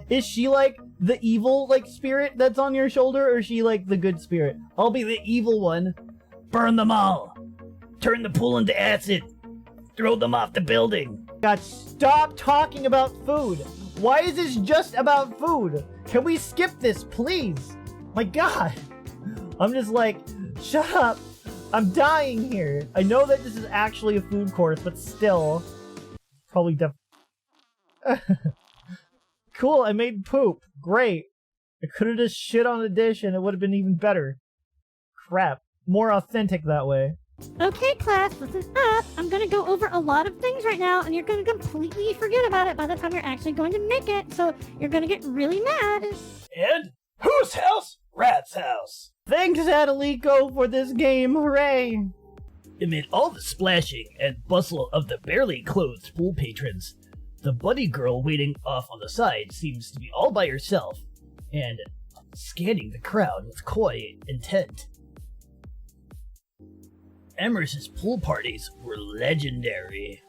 Is she like the evil like spirit that's on your shoulder, or is she like the good spirit? I'll be the evil one. Burn them all! Turn the pool into acid! Throw them off the building! God, stop talking about food! Why is this just about food? Can we skip this, please? My God! I'm just like, shut up! I'm dying here! I know that this is actually a food course, but still... Probably Cool, I made poop. Great. I could've just shit on a dish and it would've been even better. Crap. More authentic that way. Okay, class, listen up. I'm gonna go over a lot of things right now, and you're gonna completely forget about it by the time you're actually going to make it, so you're gonna get really mad. And? Whose house? Rat's house. Thanks, Adeliko, for this game. Hooray! Amid all the splashing and bustle of the barely clothed pool patrons, the bunny girl waiting off on the side seems to be all by herself, and scanning the crowd with coy intent. Amorous's pool parties were legendary.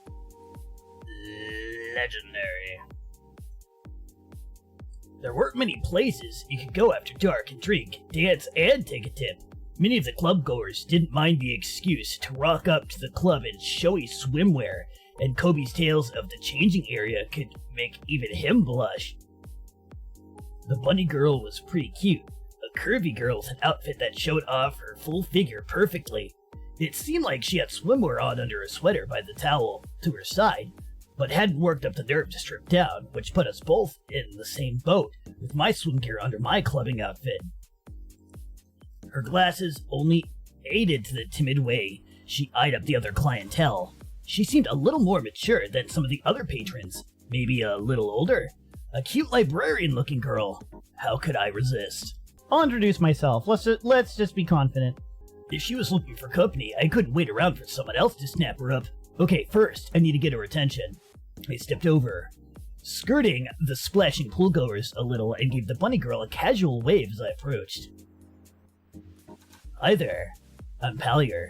There weren't many places you could go after dark and drink, dance, and take a tip. Many of the club goers didn't mind the excuse to rock up to the club in showy swimwear, and Kobe's tales of the changing area could make even him blush. The bunny girl was pretty cute, a curvy girl with an outfit that showed off her full figure perfectly. It seemed like she had swimwear on under her sweater by the towel to her side, but hadn't worked up the nerve to strip down, which put us both in the same boat, with my swim gear under my clubbing outfit. Her glasses only aided to the timid way she eyed up the other clientele. She seemed a little more mature than some of the other patrons, maybe a little older. A cute librarian-looking girl. How could I resist? I'll introduce myself. Let's just be confident. If she was looking for company, I couldn't wait around for someone else to snap her up. Okay, first, I need to get her attention. I stepped over, skirting the splashing poolgoers a little, and gave the bunny girl a casual wave as I approached. Hi there. I'm Pallier.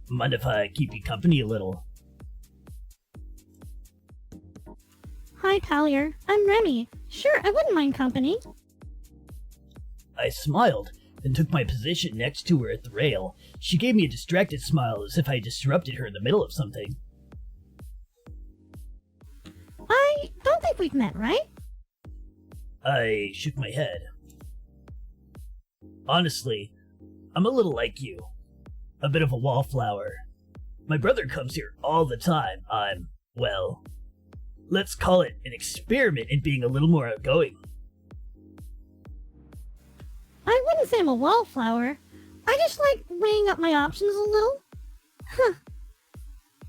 Mind if I keep you company a little? Hi, Pallier. I'm Remy. Sure, I wouldn't mind company. I smiled, then took my position next to her at the rail. She gave me a distracted smile as if I disrupted her in the middle of something. I don't think we've met, right? I shook my head. Honestly, I'm a little like you. A bit of a wallflower. My brother comes here all the time. I'm, well, let's call it an experiment in being a little more outgoing. I wouldn't say I'm a wallflower. I just like weighing up my options a little. Huh.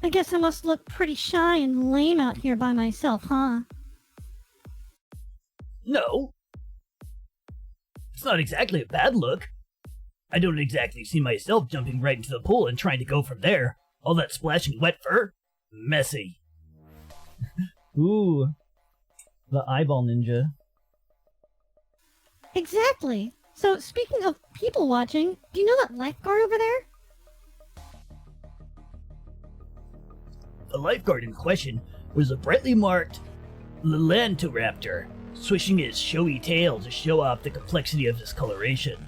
I guess I must look pretty shy and lame out here by myself, huh? No. It's not exactly a bad look. I don't exactly see myself jumping right into the pool and trying to go from there. All that splashing wet fur? Messy. Ooh. The eyeball ninja. Exactly. So, speaking of people watching, do you know that lifeguard over there? The lifeguard in question was a brightly marked Lilantoraptor, swishing his showy tail to show off the complexity of his coloration.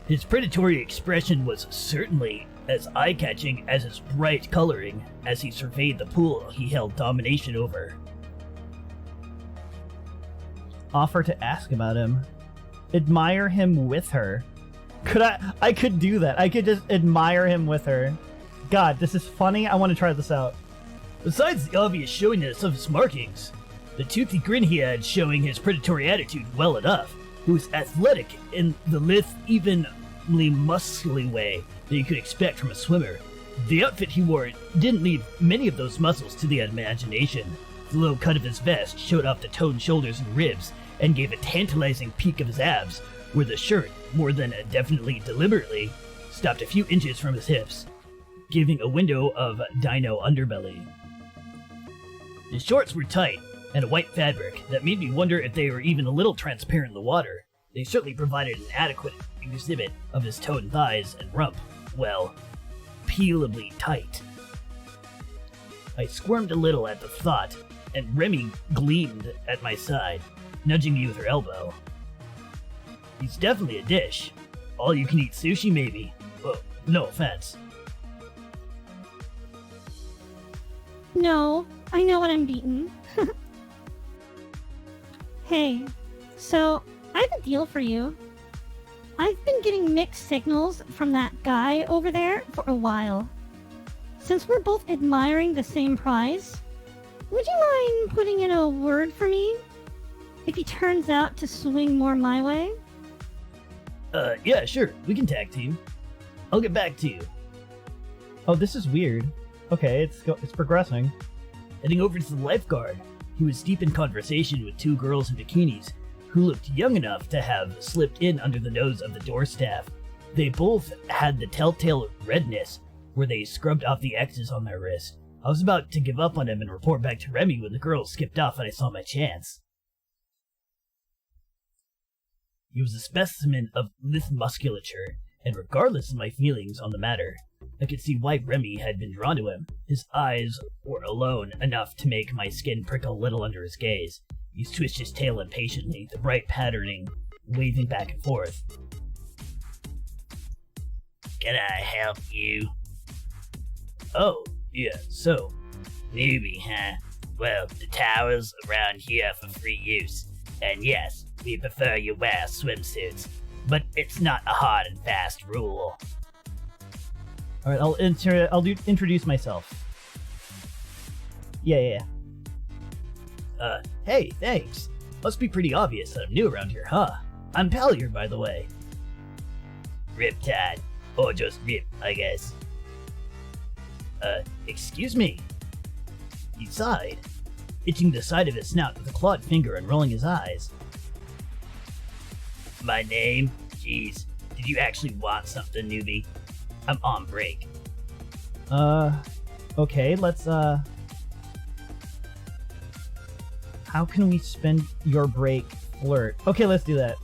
His predatory expression was certainly as eye-catching as his bright coloring as he surveyed the pool he held domination over. Offer to ask about him. Admire him with her. I could do that. I could just admire him with her. God, this is funny. I want to try this out. Besides the obvious showiness of his markings, the toothy grin he had showing his predatory attitude well enough, he was athletic in the lithe, evenly muscly way that you could expect from a swimmer. The outfit he wore didn't leave many of those muscles to the imagination. The low cut of his vest showed off the toned shoulders and ribs, and gave a tantalizing peek of his abs, where the shirt, more than definitely deliberately, stopped a few inches from his hips, giving a window of dino underbelly. His shorts were tight, and a white fabric that made me wonder if they were even a little transparent in the water. They certainly provided an adequate exhibit of his toned thighs and rump, well, peelably tight. I squirmed a little at the thought, and Remy gleamed at my side. nudging me with her elbow. It's definitely a dish. All you can eat sushi, maybe. Well, no offense. No, I know what I'm beating. Hey, so I have a deal for you. I've been getting mixed signals from that guy over there for a while. Since we're both admiring the same prize, would you mind putting in a word for me? If he turns out to swing more my way? Yeah, sure. We can tag team. I'll get back to you. Oh, this is weird. Okay, it's progressing. Heading over to the lifeguard, he was deep in conversation with two girls in bikinis who looked young enough to have slipped in under the nose of the door staff. They both had the telltale redness where they scrubbed off the X's on their wrist. I was about to give up on him and report back to Remy when the girls skipped off and I saw my chance. He was a specimen of lithe musculature, and regardless of my feelings on the matter, I could see why Remy had been drawn to him. His eyes were alone enough to make my skin prickle a little under his gaze. He twisted his tail impatiently, the bright patterning waving back and forth. Can I help you? Oh, yeah, so. Newbie, huh? Well, the tower's around here for free use. And yes, we prefer you wear swimsuits. But it's not a hard and fast rule. Alright, I'll introduce myself. Yeah. Hey, thanks. Must be pretty obvious that I'm new around here, huh? I'm Pallier, by the way. Riptide. Or just Rip, I guess. Excuse me. He sighed, itching the side of his snout with a clawed finger and rolling his eyes. My name? Jeez, did you actually want something, newbie? I'm on break. Okay, let's, how can we spend your break flirt? Okay, let's do that.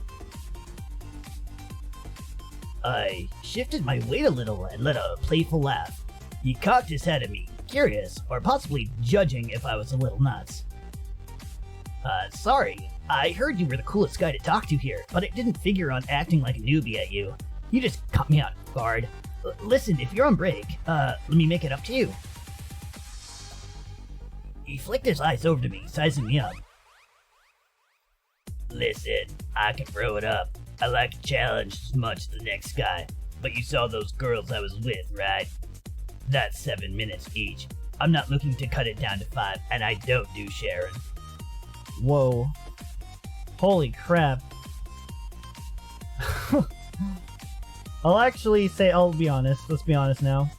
I shifted my weight a little and let a playful laugh. He cocked his head at me, curious, or possibly judging if I was a little nuts. Sorry, I heard you were the coolest guy to talk to here, but it didn't figure on acting like a newbie at you. You just caught me off guard. Listen, if you're on break, let me make it up to you. He flicked his eyes over to me, sizing me up. Listen, I can throw it up. I like a challenge as much as the next guy, but you saw those girls I was with, right? That's 7 minutes each. I'm not looking to cut it down to 5, and I don't do sharing. Whoa. Holy crap. I'll be honest. Let's be honest now.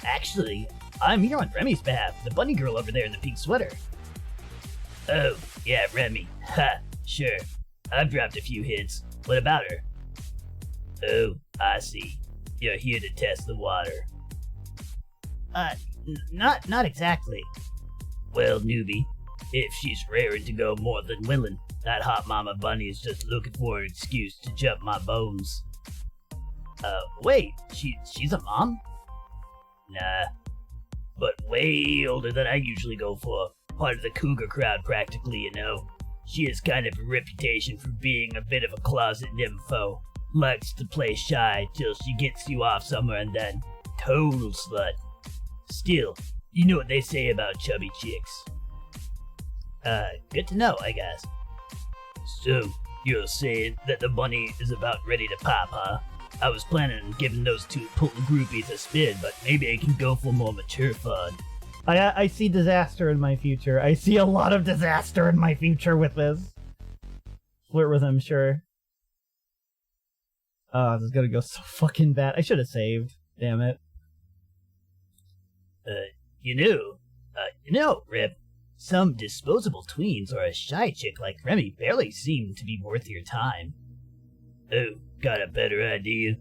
Actually, I'm here on Remy's behalf, the bunny girl over there in the pink sweater. Oh, yeah, Remy. Ha, sure. I've dropped a few hints. What about her? Oh, I see. You're here to test the water. Not exactly. Well, newbie, if she's raring to go more than willing, that hot mama bunny is just looking for an excuse to jump my bones. Wait, she's a mom? Nah, but way older than I usually go for. Part of the cougar crowd practically, you know. She has kind of a reputation for being a bit of a closet nympho. Likes to play shy till she gets you off somewhere and then total slut. Still, you know what they say about chubby chicks. Good to know, I guess. So, you're saying that the bunny is about ready to pop, huh? I was planning on giving those two potent groupies a spin, but maybe I can go for more mature fun. I see disaster in my future. I see a lot of disaster in my future with this. Flirt with him, sure. Oh, this is gonna go so fucking bad. I should have saved. Damn it. You know, Rip, some disposable tweens or a shy chick like Remy barely seem to be worth your time. Oh, got a better idea?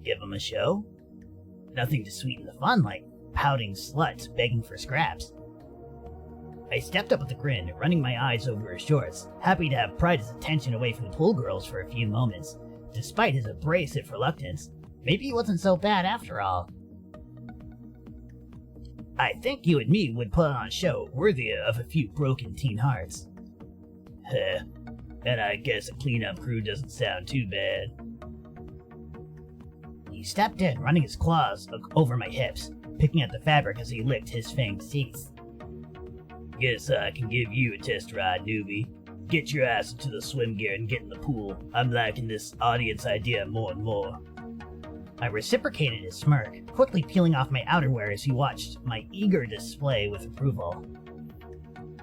Give them a show? Nothing to sweeten the fun like pouting sluts begging for scraps. I stepped up with a grin, running my eyes over his shorts, happy to have pried his attention away from the pool girls for a few moments. Despite his abrasive reluctance, maybe he wasn't so bad after all. I think you and me would put on a show worthy of a few broken teen hearts. Heh. And I guess a cleanup crew doesn't sound too bad. He stepped in, running his claws over my hips, picking at the fabric as he licked his fanged teeth. Guess I can give you a test ride, newbie. Get your ass into the swim gear and get in the pool. I'm liking this audience idea more and more. I reciprocated his smirk, quickly peeling off my outerwear as he watched my eager display with approval.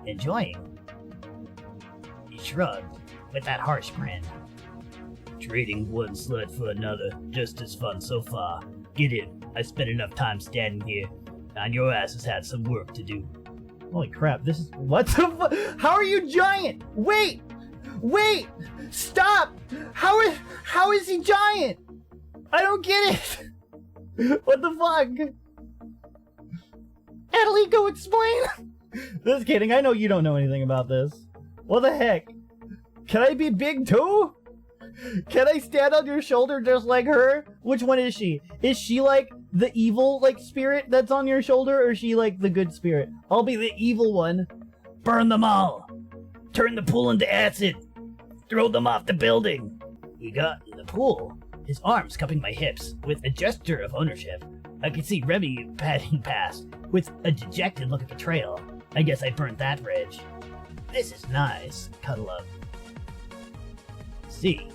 Enjoying? He shrugged, with that harsh grin. Trading one slut for another, just as fun so far. Get in. I spent enough time standing here, and your ass has had some work to do. Holy crap, this is... What the fu- How are you giant? Wait! Wait! Stop! How is he giant? I don't get it! What the fuck? Adelie, go explain! Just kidding, I know you don't know anything about this. What the heck? Can I be big too? Can I stand on your shoulder just like her? Which one is she? Is she like the evil like spirit that's on your shoulder, or is she like the good spirit? I'll be the evil one. Burn them all! Turn the pool into acid! Throw them off the building! We got in the pool, his arms cupping my hips, with a gesture of ownership. I could see Remy padding past, with a dejected look of betrayal. I guess I burnt that bridge. This is nice, cuddle up. See,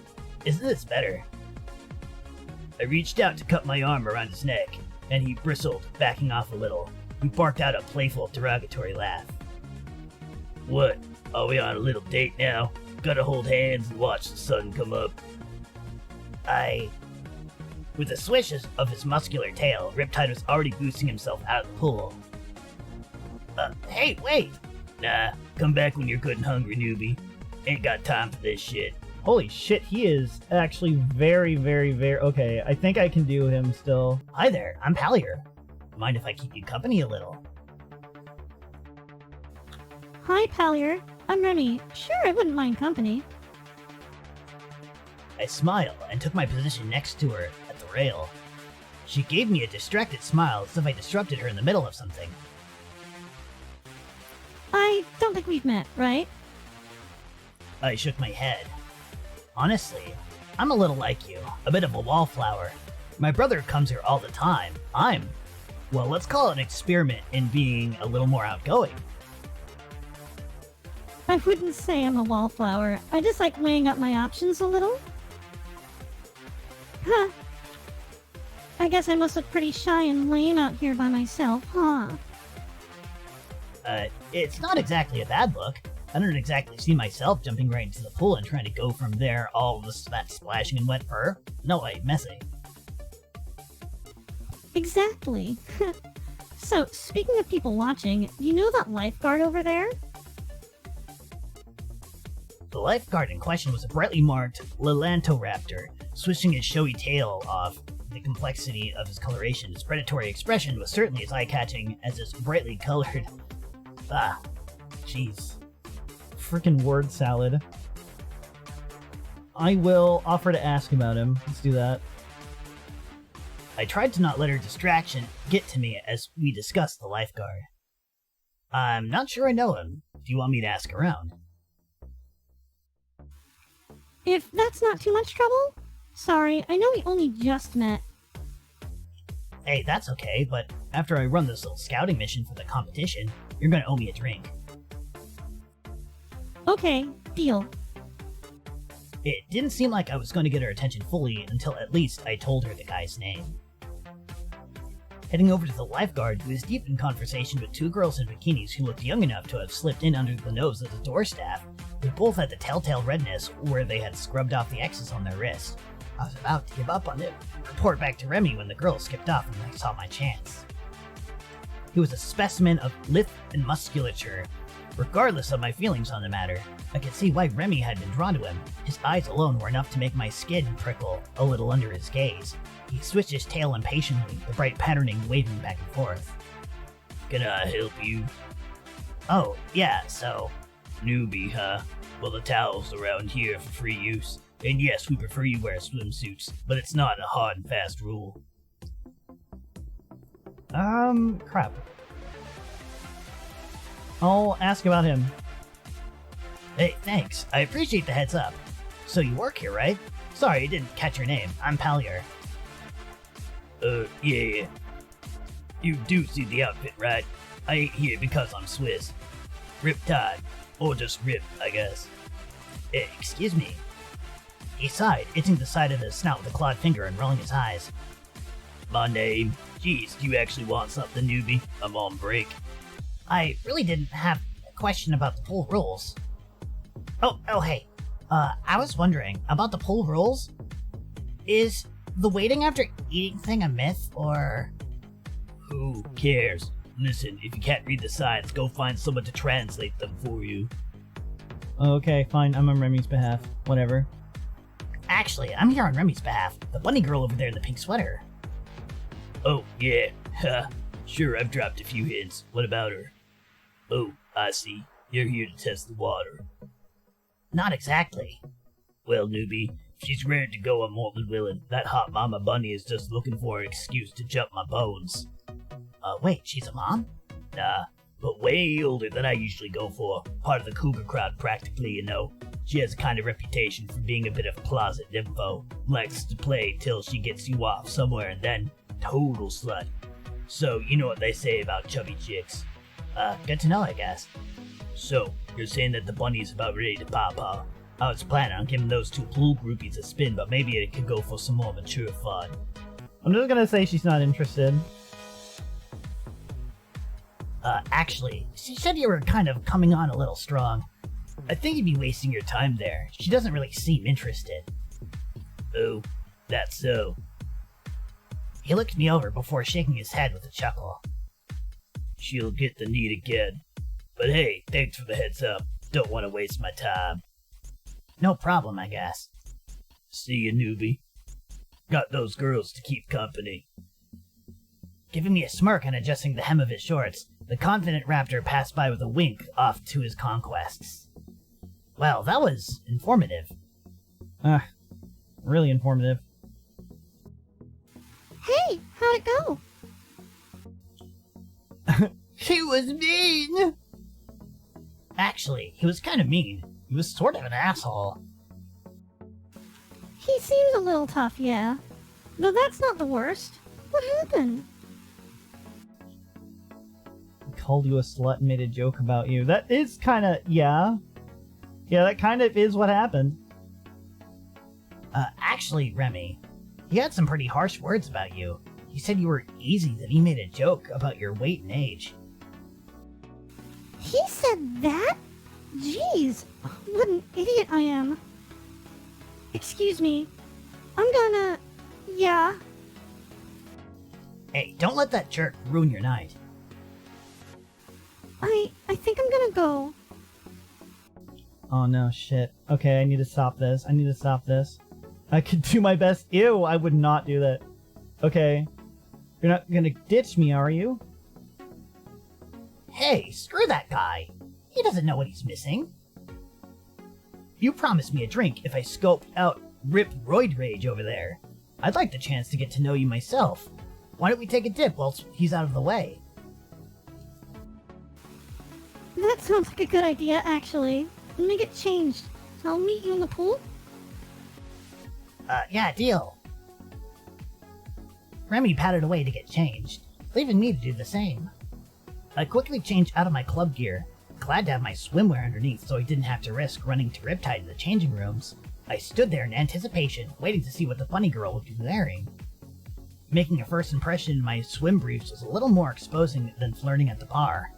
isn't this better? I reached out to cut my arm around his neck, and he bristled, backing off a little. He barked out a playful, derogatory laugh. What? Are we on a little date now? Gotta hold hands and watch the sun come up. With a swish of his muscular tail, Riptide was already boosting himself out of the pool. Hey, wait! Nah, come back when you're good and hungry, newbie. Ain't got time for this shit. Holy shit, he is actually very, very, very... Okay, I think I can do him still. Hi there, I'm Pallier. Mind if I keep you company a little? Hi, Pallier. I'm Remy. Sure, I wouldn't mind company. I smiled and took my position next to her at the rail. She gave me a distracted smile as if I disrupted her in the middle of something. I don't think we've met, right? I shook my head. Honestly, I'm a little like you, a bit of a wallflower. My brother comes here all the time. Well, let's call it an experiment in being a little more outgoing. I wouldn't say I'm a wallflower. I just like weighing up my options a little. Huh. I guess I must look pretty shy and lame out here by myself, huh? It's not exactly a bad look. I don't exactly see myself jumping right into the pool and trying to go from there, all that splashing in wet fur. No way, messy. Exactly. So, speaking of people watching, you know that lifeguard over there? The lifeguard in question was a brightly marked Lilantoraptor, swishing his showy tail off. The complexity of his coloration, his predatory expression was certainly as eye-catching as his brightly colored... jeez. Freaking word salad. I will offer to ask about him. Let's do that. I tried to not let her distraction get to me as we discussed the lifeguard. I'm not sure I know him. Do you want me to ask around? If that's not too much trouble? Sorry, I know we only just met. Hey, that's okay, but after I run this little scouting mission for the competition, you're gonna owe me a drink. Okay, deal. It didn't seem like I was going to get her attention fully until at least I told her the guy's name. Heading over to the lifeguard, who was deep in conversation with two girls in bikinis who looked young enough to have slipped in under the nose of the door staff. They both had the telltale redness where they had scrubbed off the X's on their wrist. I was about to give up on it, report back to Remy when the girl skipped off and I saw my chance. He was a specimen of lith and musculature. Regardless of my feelings on the matter, I could see why Remy had been drawn to him. His eyes alone were enough to make my skin prickle a little under his gaze. He switched his tail impatiently, the bright patterning waving back and forth. Can I help you? Oh, yeah, so... Newbie, huh? Well, the towels around here are for free use. And yes, we prefer you wear swimsuits, but it's not a hard and fast rule. Crap. I'll ask about him. Hey, thanks. I appreciate the heads up. So you work here, right? Sorry, I didn't catch your name. I'm Pallier. Yeah. You do see the outfit, right? I ain't here because I'm Swiss. Riptide. Or just Rip, I guess. Excuse me. He sighed, itching the side of his snout with a clawed finger and rolling his eyes. My name? Geez, do you actually want something, newbie? I'm on break. I really didn't have a question about the pool rules. Oh, hey. I was wondering about the pool rules. Is the waiting after eating thing a myth, or... Who cares? Listen, if you can't read the signs, go find someone to translate them for you. Okay, fine. I'm on Remy's behalf. Whatever. Actually, I'm here on Remy's behalf. The bunny girl over there in the pink sweater. Oh, yeah. Sure, I've dropped a few hints. What about her? Oh, I see. You're here to test the water. Not exactly. Well, newbie, if she's ready to go, I'm more than willing. That hot mama bunny is just looking for an excuse to jump my bones. Wait, she's a mom? Nah, but way older than I usually go for. Part of the cougar crowd, practically, you know. She has a kind of reputation for being a bit of closet nympho. Likes to play till she gets you off somewhere and then total slut. So, you know what they say about chubby chicks. Good to know, I guess. So, you're saying that the bunny is about ready to pop. I was planning on giving those two pool groupies a spin, but maybe it could go for some more mature fun. I'm just gonna say she's not interested. Actually, she said you were kind of coming on a little strong. I think you'd be wasting your time there. She doesn't really seem interested. Oh, that's so. He looked me over before shaking his head with a chuckle. She'll get the need again. But hey, thanks for the heads up. Don't want to waste my time. No problem, I guess. See you, newbie. Got those girls to keep company. Giving me a smirk and adjusting the hem of his shorts, the confident raptor passed by with a wink off to his conquests. Well, that was informative. Really informative. Hey, how'd it go? He was mean! Actually, he was kind of mean. He was sort of an asshole. He seems a little tough, yeah. Though that's not the worst. What happened? He called you a slut and made a joke about you. That is kinda, yeah. Yeah, that kind of is what happened. Actually, Remy, he had some pretty harsh words about you. He said you were easy, that he made a joke about your weight and age. He said that? Jeez, what an idiot I am. Excuse me. I'm gonna... yeah. Hey, don't let that jerk ruin your night. I think I'm gonna go. Oh no, shit. Okay, I need to stop this. I could do my best. Ew, I would not do that. Okay. You're not gonna ditch me, are you? Hey, screw that guy. He doesn't know what he's missing. You promised me a drink if I scoped out Rip Roid Rage over there. I'd like the chance to get to know you myself. Why don't we take a dip while he's out of the way? That sounds like a good idea, actually. Let me get changed. I'll meet you in the pool. Yeah, deal. Remy padded away to get changed, leaving me to do the same. I quickly changed out of my club gear, glad to have my swimwear underneath so I didn't have to risk running to Riptide in the changing rooms. I stood there in anticipation, waiting to see what the bunny girl would be wearing. Making a first impression in my swim briefs was a little more exposing than flirting at the bar.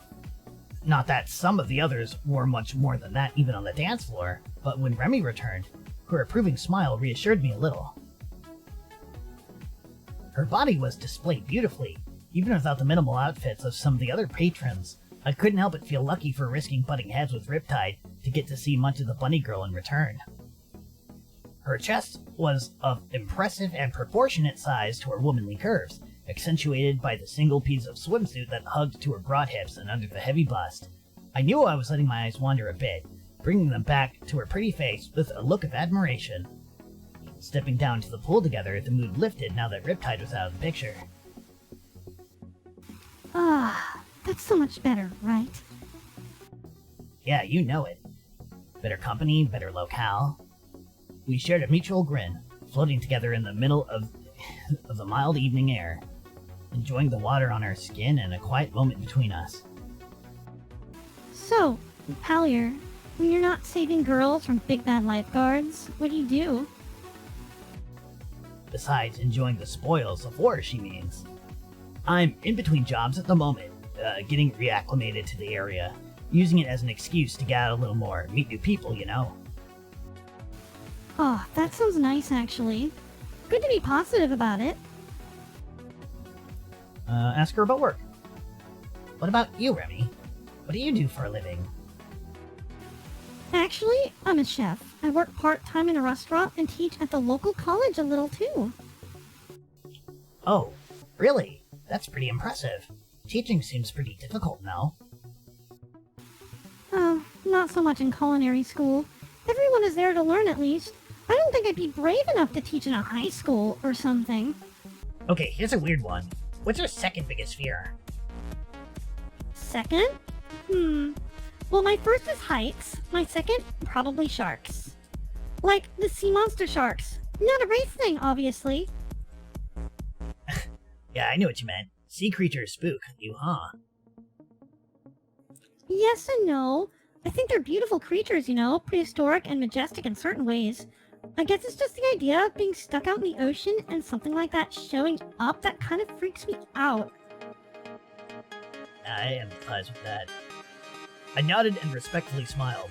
Not that some of the others wore much more than that even on the dance floor, but when Remy returned, her approving smile reassured me a little. Her body was displayed beautifully, even without the minimal outfits of some of the other patrons. I couldn't help but feel lucky for risking butting heads with Riptide to get to see much of the bunny girl in return. Her chest was of impressive and proportionate size to her womanly curves, accentuated by the single piece of swimsuit that hugged to her broad hips and under the heavy bust. I knew I was letting my eyes wander a bit, bringing them back to her pretty face with a look of admiration. Stepping down to the pool together, the mood lifted now that Riptide was out of the picture. Ah, that's so much better, right? Yeah, you know it. Better company, better locale. We shared a mutual grin, floating together in the middle of the mild evening air, enjoying the water on our skin and a quiet moment between us. So, Pallier, when you're not saving girls from big bad lifeguards, what do you do? Besides enjoying the spoils of war, she means. I'm in between jobs at the moment, getting reacclimated to the area, using it as an excuse to get out a little more, meet new people, you know. Oh, that sounds nice, actually. Good to be positive about it. Ask her about work. What about you, Remy? What do you do for a living? Actually, I'm a chef. I work part-time in a restaurant and teach at the local college a little too. Oh, really? That's pretty impressive. Teaching seems pretty difficult now. Oh, not so much in culinary school. Everyone is there to learn at least. I don't think I'd be brave enough to teach in a high school or something. Okay, here's a weird one. What's your second biggest fear? Second? Well, my first is heights. My second, probably sharks. Like the sea monster sharks. Not a race thing, obviously. Yeah, I knew what you meant. Sea creatures spook you, huh? Yes and no. I think they're beautiful creatures, you know, prehistoric and majestic in certain ways. I guess it's just the idea of being stuck out in the ocean and something like that showing up that kind of freaks me out. I empathize with that. I nodded and respectfully smiled.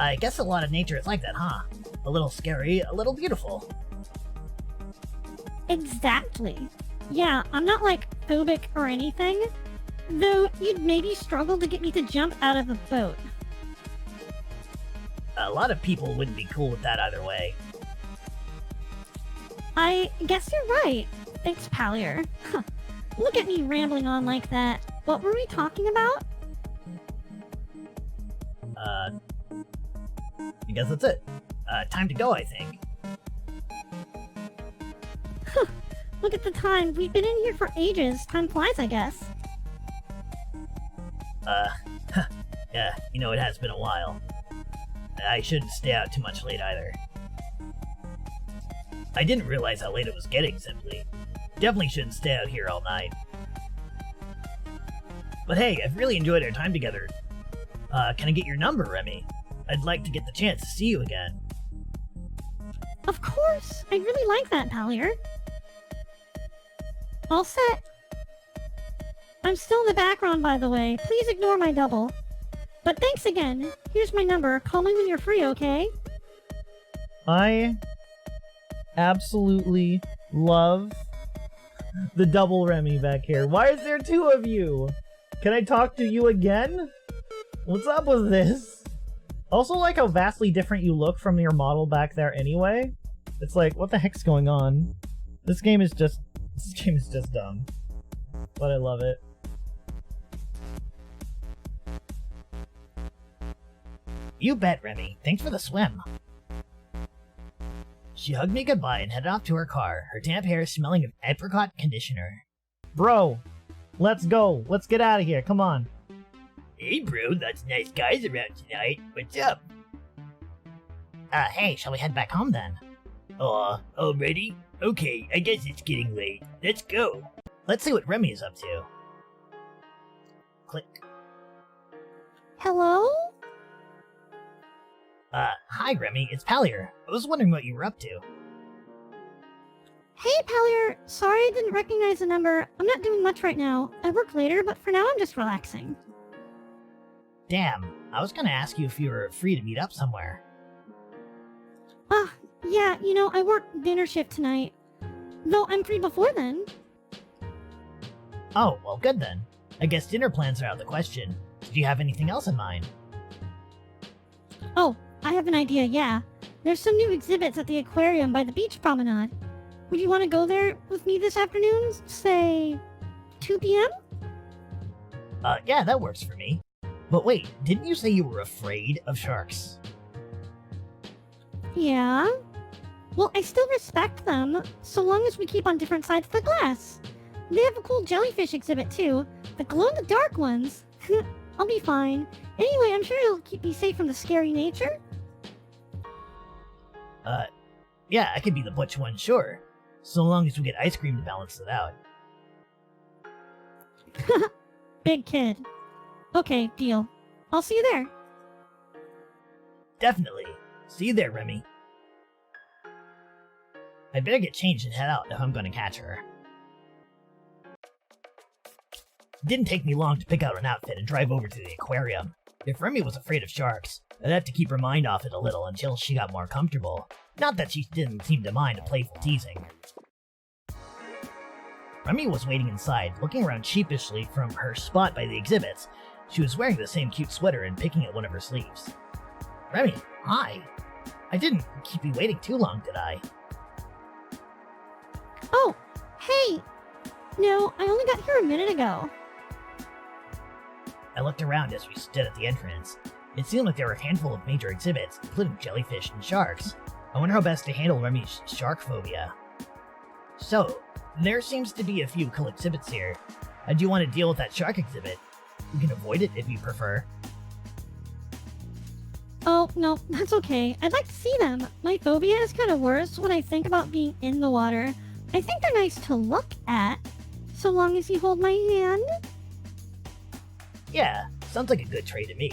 I guess a lot of nature is like that, huh? A little scary, a little beautiful. Exactly. Yeah, I'm not like phobic or anything, though you'd maybe struggle to get me to jump out of a boat. A lot of people wouldn't be cool with that either way. I guess you're right. Thanks, Pallier. Huh. Look at me rambling on like that. What were we talking about? I guess that's it. Time to go, I think. Look at the time. We've been in here for ages. Time flies, I guess. Yeah, you know, it has been a while. I shouldn't stay out too much late either. I didn't realize how late it was getting, simply. Definitely shouldn't stay out here all night. But hey, I've really enjoyed our time together. Can I get your number, Remy? I'd like to get the chance to see you again. Of course. I really like that, Pallier. All set. I'm still in the background, by the way. Please ignore my double. But thanks again. Here's my number. Call me when you're free, okay? I absolutely love the double Remy back here. Why is there two of you? Can I talk to you again? What's up with this? Also like how vastly different you look from your model back there anyway. It's like, what the heck's going on? This game is just dumb. But I love it. You bet, Remy. Thanks for the swim. She hugged me goodbye and headed off to her car, her damp hair smelling of apricot conditioner. Bro, let's go. Let's get out of here. Come on. Hey, bro, lots of nice guys around tonight. What's up? Hey, shall we head back home then? Already? Okay, I guess it's getting late. Let's go. Let's see what Remy is up to. Click. Hello? Hi, Remy. It's Pallier. I was wondering what you were up to. Hey, Pallier. Sorry I didn't recognize the number. I'm not doing much right now. I work later, but for now I'm just relaxing. Damn, I was gonna ask you if you were free to meet up somewhere. Yeah, you know, I work dinner shift tonight. Though I'm free before then. Oh, well, good then. I guess dinner plans are out of the question. Did you have anything else in mind? Oh, I have an idea, yeah. There's some new exhibits at the aquarium by the beach promenade. Would you want to go there with me this afternoon? Say, 2 p.m.? Yeah, that works for me. But wait, didn't you say you were afraid of sharks? Yeah. Well, I still respect them, so long as we keep on different sides of the glass. They have a cool jellyfish exhibit, too. The glow-in-the-dark ones. I'll be fine. Anyway, I'm sure it'll keep me safe from the scary nature. Yeah, I could be the butch one, sure. So long as we get ice cream to balance it out. Big kid. Okay, deal. I'll see you there. Definitely. See you there, Remy. I better get changed and head out if I'm gonna catch her. It didn't take me long to pick out an outfit and drive over to the aquarium. If Remy was afraid of sharks, I'd have to keep her mind off it a little until she got more comfortable. Not that she didn't seem to mind a playful teasing. Remy was waiting inside, looking around sheepishly from her spot by the exhibits. She was wearing the same cute sweater and picking at one of her sleeves. Remy, hi. I didn't keep you waiting too long, did I? Oh, hey! No, I only got here a minute ago. I looked around as we stood at the entrance. It seemed like there were a handful of major exhibits, including jellyfish and sharks. I wonder how best to handle Remy's shark phobia. So, there seems to be a few cool exhibits here. I do want to deal with that shark exhibit. We can avoid it if you prefer. Oh, no, that's okay. I'd like to see them. My phobia is kind of worse when I think about being in the water. I think they're nice to look at, so long as you hold my hand. Yeah, sounds like a good trade to me.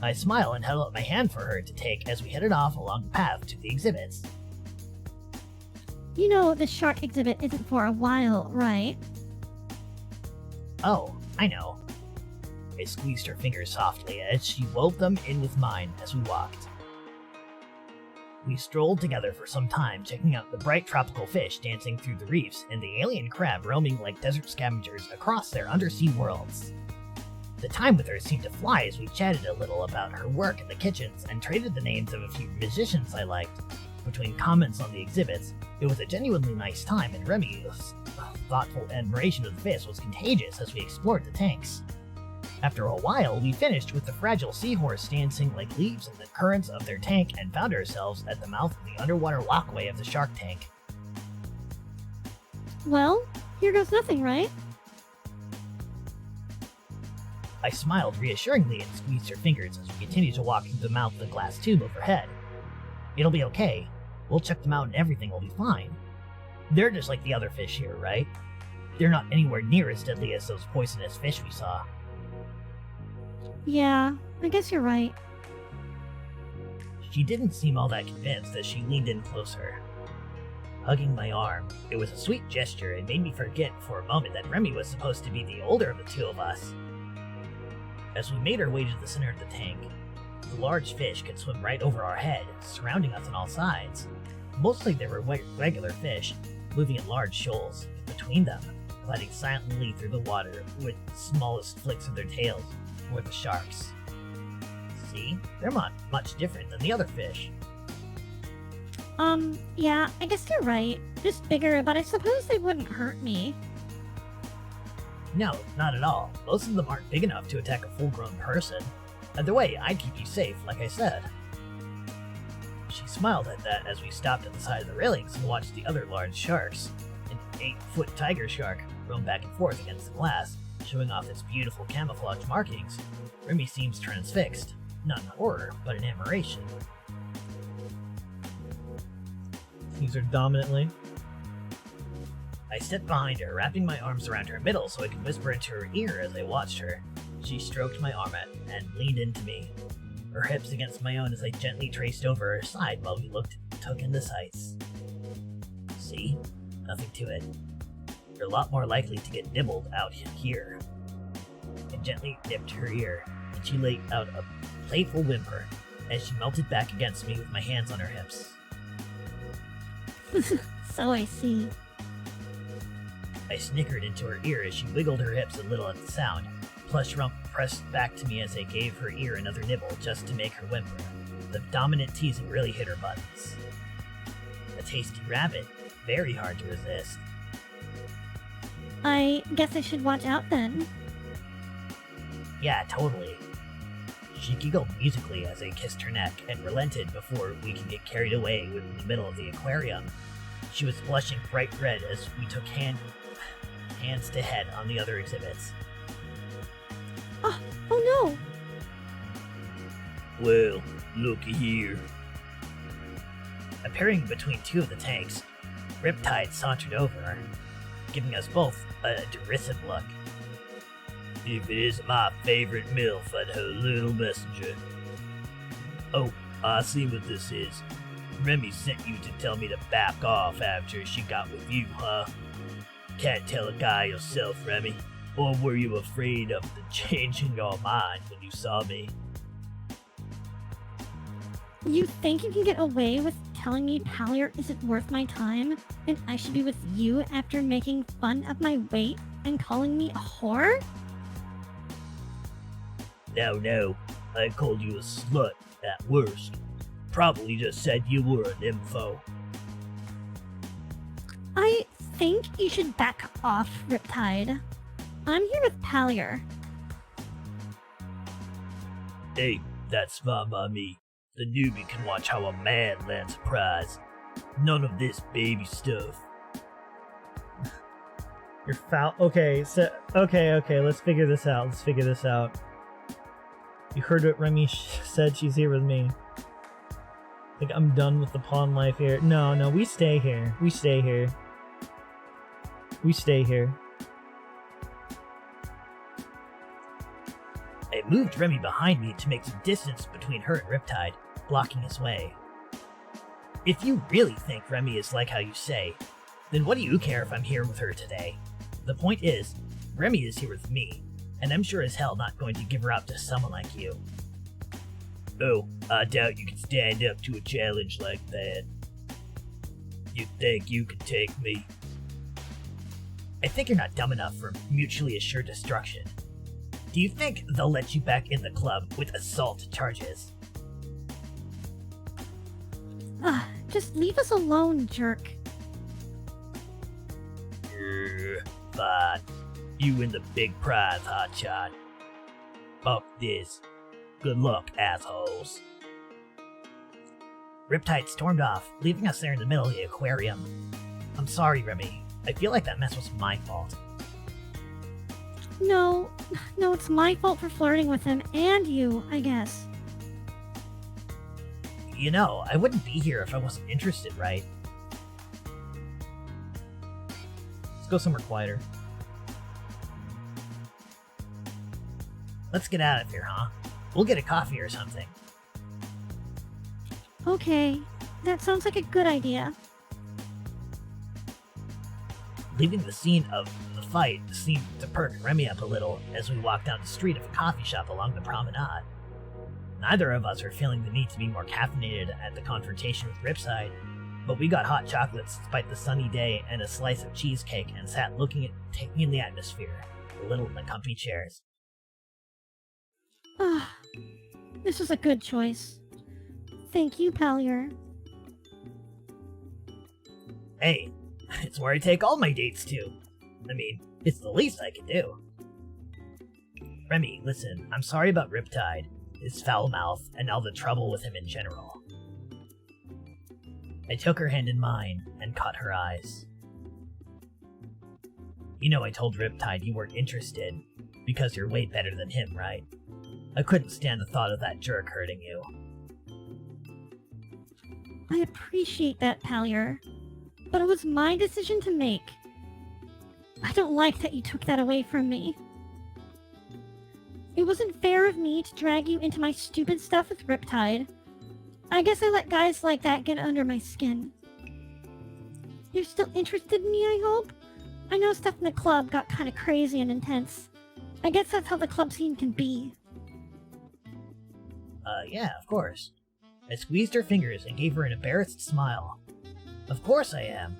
I smile and held out my hand for her to take as we headed off along the path to the exhibits. You know, the shark exhibit isn't for a while, right? Oh, I know. I squeezed her fingers softly as she wove them in with mine as we walked. We strolled together for some time, checking out the bright tropical fish dancing through the reefs and the alien crab roaming like desert scavengers across their undersea worlds. The time with her seemed to fly as we chatted a little about her work in the kitchens and traded the names of a few musicians I liked. Between comments on the exhibits, it was a genuinely nice time, and Remy's thoughtful admiration of the fish was contagious as we explored the tanks. After a while, we finished with the fragile seahorse dancing like leaves in the currents of their tank and found ourselves at the mouth of the underwater walkway of the shark tank. Well, here goes nothing, right? I smiled reassuringly and squeezed her fingers as we continued to walk through the mouth of the glass tube overhead. It'll be okay. We'll check them out and everything will be fine. They're just like the other fish here, right? They're not anywhere near as deadly as those poisonous fish we saw. Yeah, I guess you're right. She didn't seem all that convinced as she leaned in closer. Hugging my arm, it was a sweet gesture and made me forget for a moment that Remy was supposed to be the older of the two of us. As we made our way to the center of the tank, the large fish could swim right over our head, surrounding us on all sides. Mostly they were regular fish, moving in large shoals. Between them, gliding silently through the water with the smallest flicks of their tails, were the sharks. See? They're not much different than the other fish. Yeah, I guess you're right. Just bigger, but I suppose they wouldn't hurt me. No, not at all. Most of them aren't big enough to attack a full-grown person. Either way, I'd keep you safe, like I said. She smiled at that as we stopped at the side of the railings and watched the other large sharks. An 8-foot tiger shark roam back and forth against the glass, showing off its beautiful camouflage markings. Remy seems transfixed, not in horror, but in admiration. These are dominantly. I stepped behind her, wrapping my arms around her middle so I could whisper into her ear as I watched her. She stroked my arm and leaned into me, her hips against my own as I gently traced over her side while we took in the sights. See? Nothing to it. You're a lot more likely to get nibbled out here. I gently nipped her ear, and she let out a playful whimper as she melted back against me with my hands on her hips. So I see. I snickered into her ear as she wiggled her hips a little at the sound. Plush rump pressed back to me as I gave her ear another nibble just to make her whimper. The dominant teasing really hit her buttons. A tasty rabbit, very hard to resist. I guess I should watch out then. Yeah, totally. She giggled musically as I kissed her neck and relented before we could get carried away in the middle of the aquarium. She was blushing bright red as we took hands to head on the other exhibits. Oh, Oh Well, looky here. Appearing between two of the tanks, Riptide sauntered over, giving us both a derisive look. If it isn't my favorite MILF, I'd have a little messenger. Oh, I see what this is. Remy sent you to tell me to back off after she got with you, huh? Can't tell a guy yourself, Remy. Or were you afraid of the changing your mind when you saw me? no! You think you can get away with telling me Pallier isn't worth my time, and I should be with you after making fun of my weight and calling me a whore? No, I called you a slut at worst. Probably just said you were an info. I think you should back off, Riptide. I'm here with Pallier. Hey, that's fine by me. The newbie can watch how a man lands a prize. None of this baby stuff. You're foul. Okay, so okay. Let's figure this out. You heard what Remy said. She's here with me. Like, I'm done with the pawn life here. No, we stay here. I moved Remy behind me to make some distance between her and Riptide, blocking his way. If you really think Remy is like how you say, then what do you care if I'm here with her today? The point is, Remy is here with me, and I'm sure as hell not going to give her up to someone like you. Oh, I doubt you can stand up to a challenge like that. You think you can take me? I think you're not dumb enough for mutually assured destruction. Do you think they'll let you back in the club with assault charges? Just leave us alone, jerk. Fine. You and the big prize, hotshot. Fuck this. Good luck, assholes. Riptide stormed off, leaving us there in the middle of the aquarium. I'm sorry, Remy. I feel like that mess was my fault. No, it's my fault for flirting with him, and you, I guess. You know, I wouldn't be here if I wasn't interested, right? Let's go somewhere quieter. Let's get out of here, huh? We'll get a coffee or something. Okay, that sounds like a good idea. Leaving the scene of the fight seemed to perk Remy up a little as we walked down the street of a coffee shop along the promenade. Neither of us were feeling the need to be more caffeinated at the confrontation with Riptide, but we got hot chocolates despite the sunny day and a slice of cheesecake and sat taking in the atmosphere, a little in the comfy chairs. This was a good choice. Thank you, Pallier. Hey, it's where I take all my dates to. I mean, it's the least I can do. Remy, listen, I'm sorry about Riptide, his foul mouth, and all the trouble with him in general. I took her hand in mine and caught her eyes. You know I told Riptide you weren't interested, because you're way better than him, right? I couldn't stand the thought of that jerk hurting you. I appreciate that, Pallier, but it was my decision to make. I don't like that you took that away from me. It wasn't fair of me to drag you into my stupid stuff with Riptide. I guess I let guys like that get under my skin. You're still interested in me, I hope? I know stuff in the club got kinda crazy and intense. I guess that's how the club scene can be. Yeah, of course. I squeezed her fingers and gave her an embarrassed smile. Of course I am.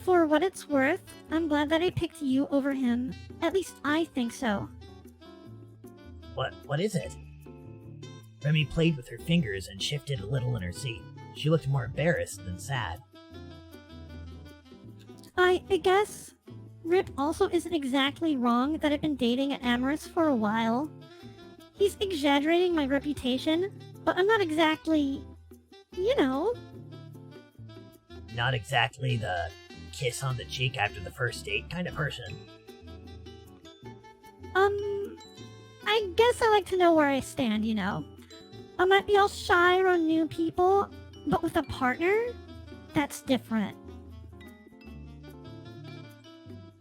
For what it's worth, I'm glad that I picked you over him. At least I think so. What is it? Remy played with her fingers and shifted a little in her seat. She looked more embarrassed than sad. I guess Rip also isn't exactly wrong that I've been dating Amorous for a while. He's exaggerating my reputation, but I'm not exactly, you know. Not exactly the kiss on the cheek after the first date kind of person. I guess I like to know where I stand, you know. I might be all shy around new people, but with a partner, that's different.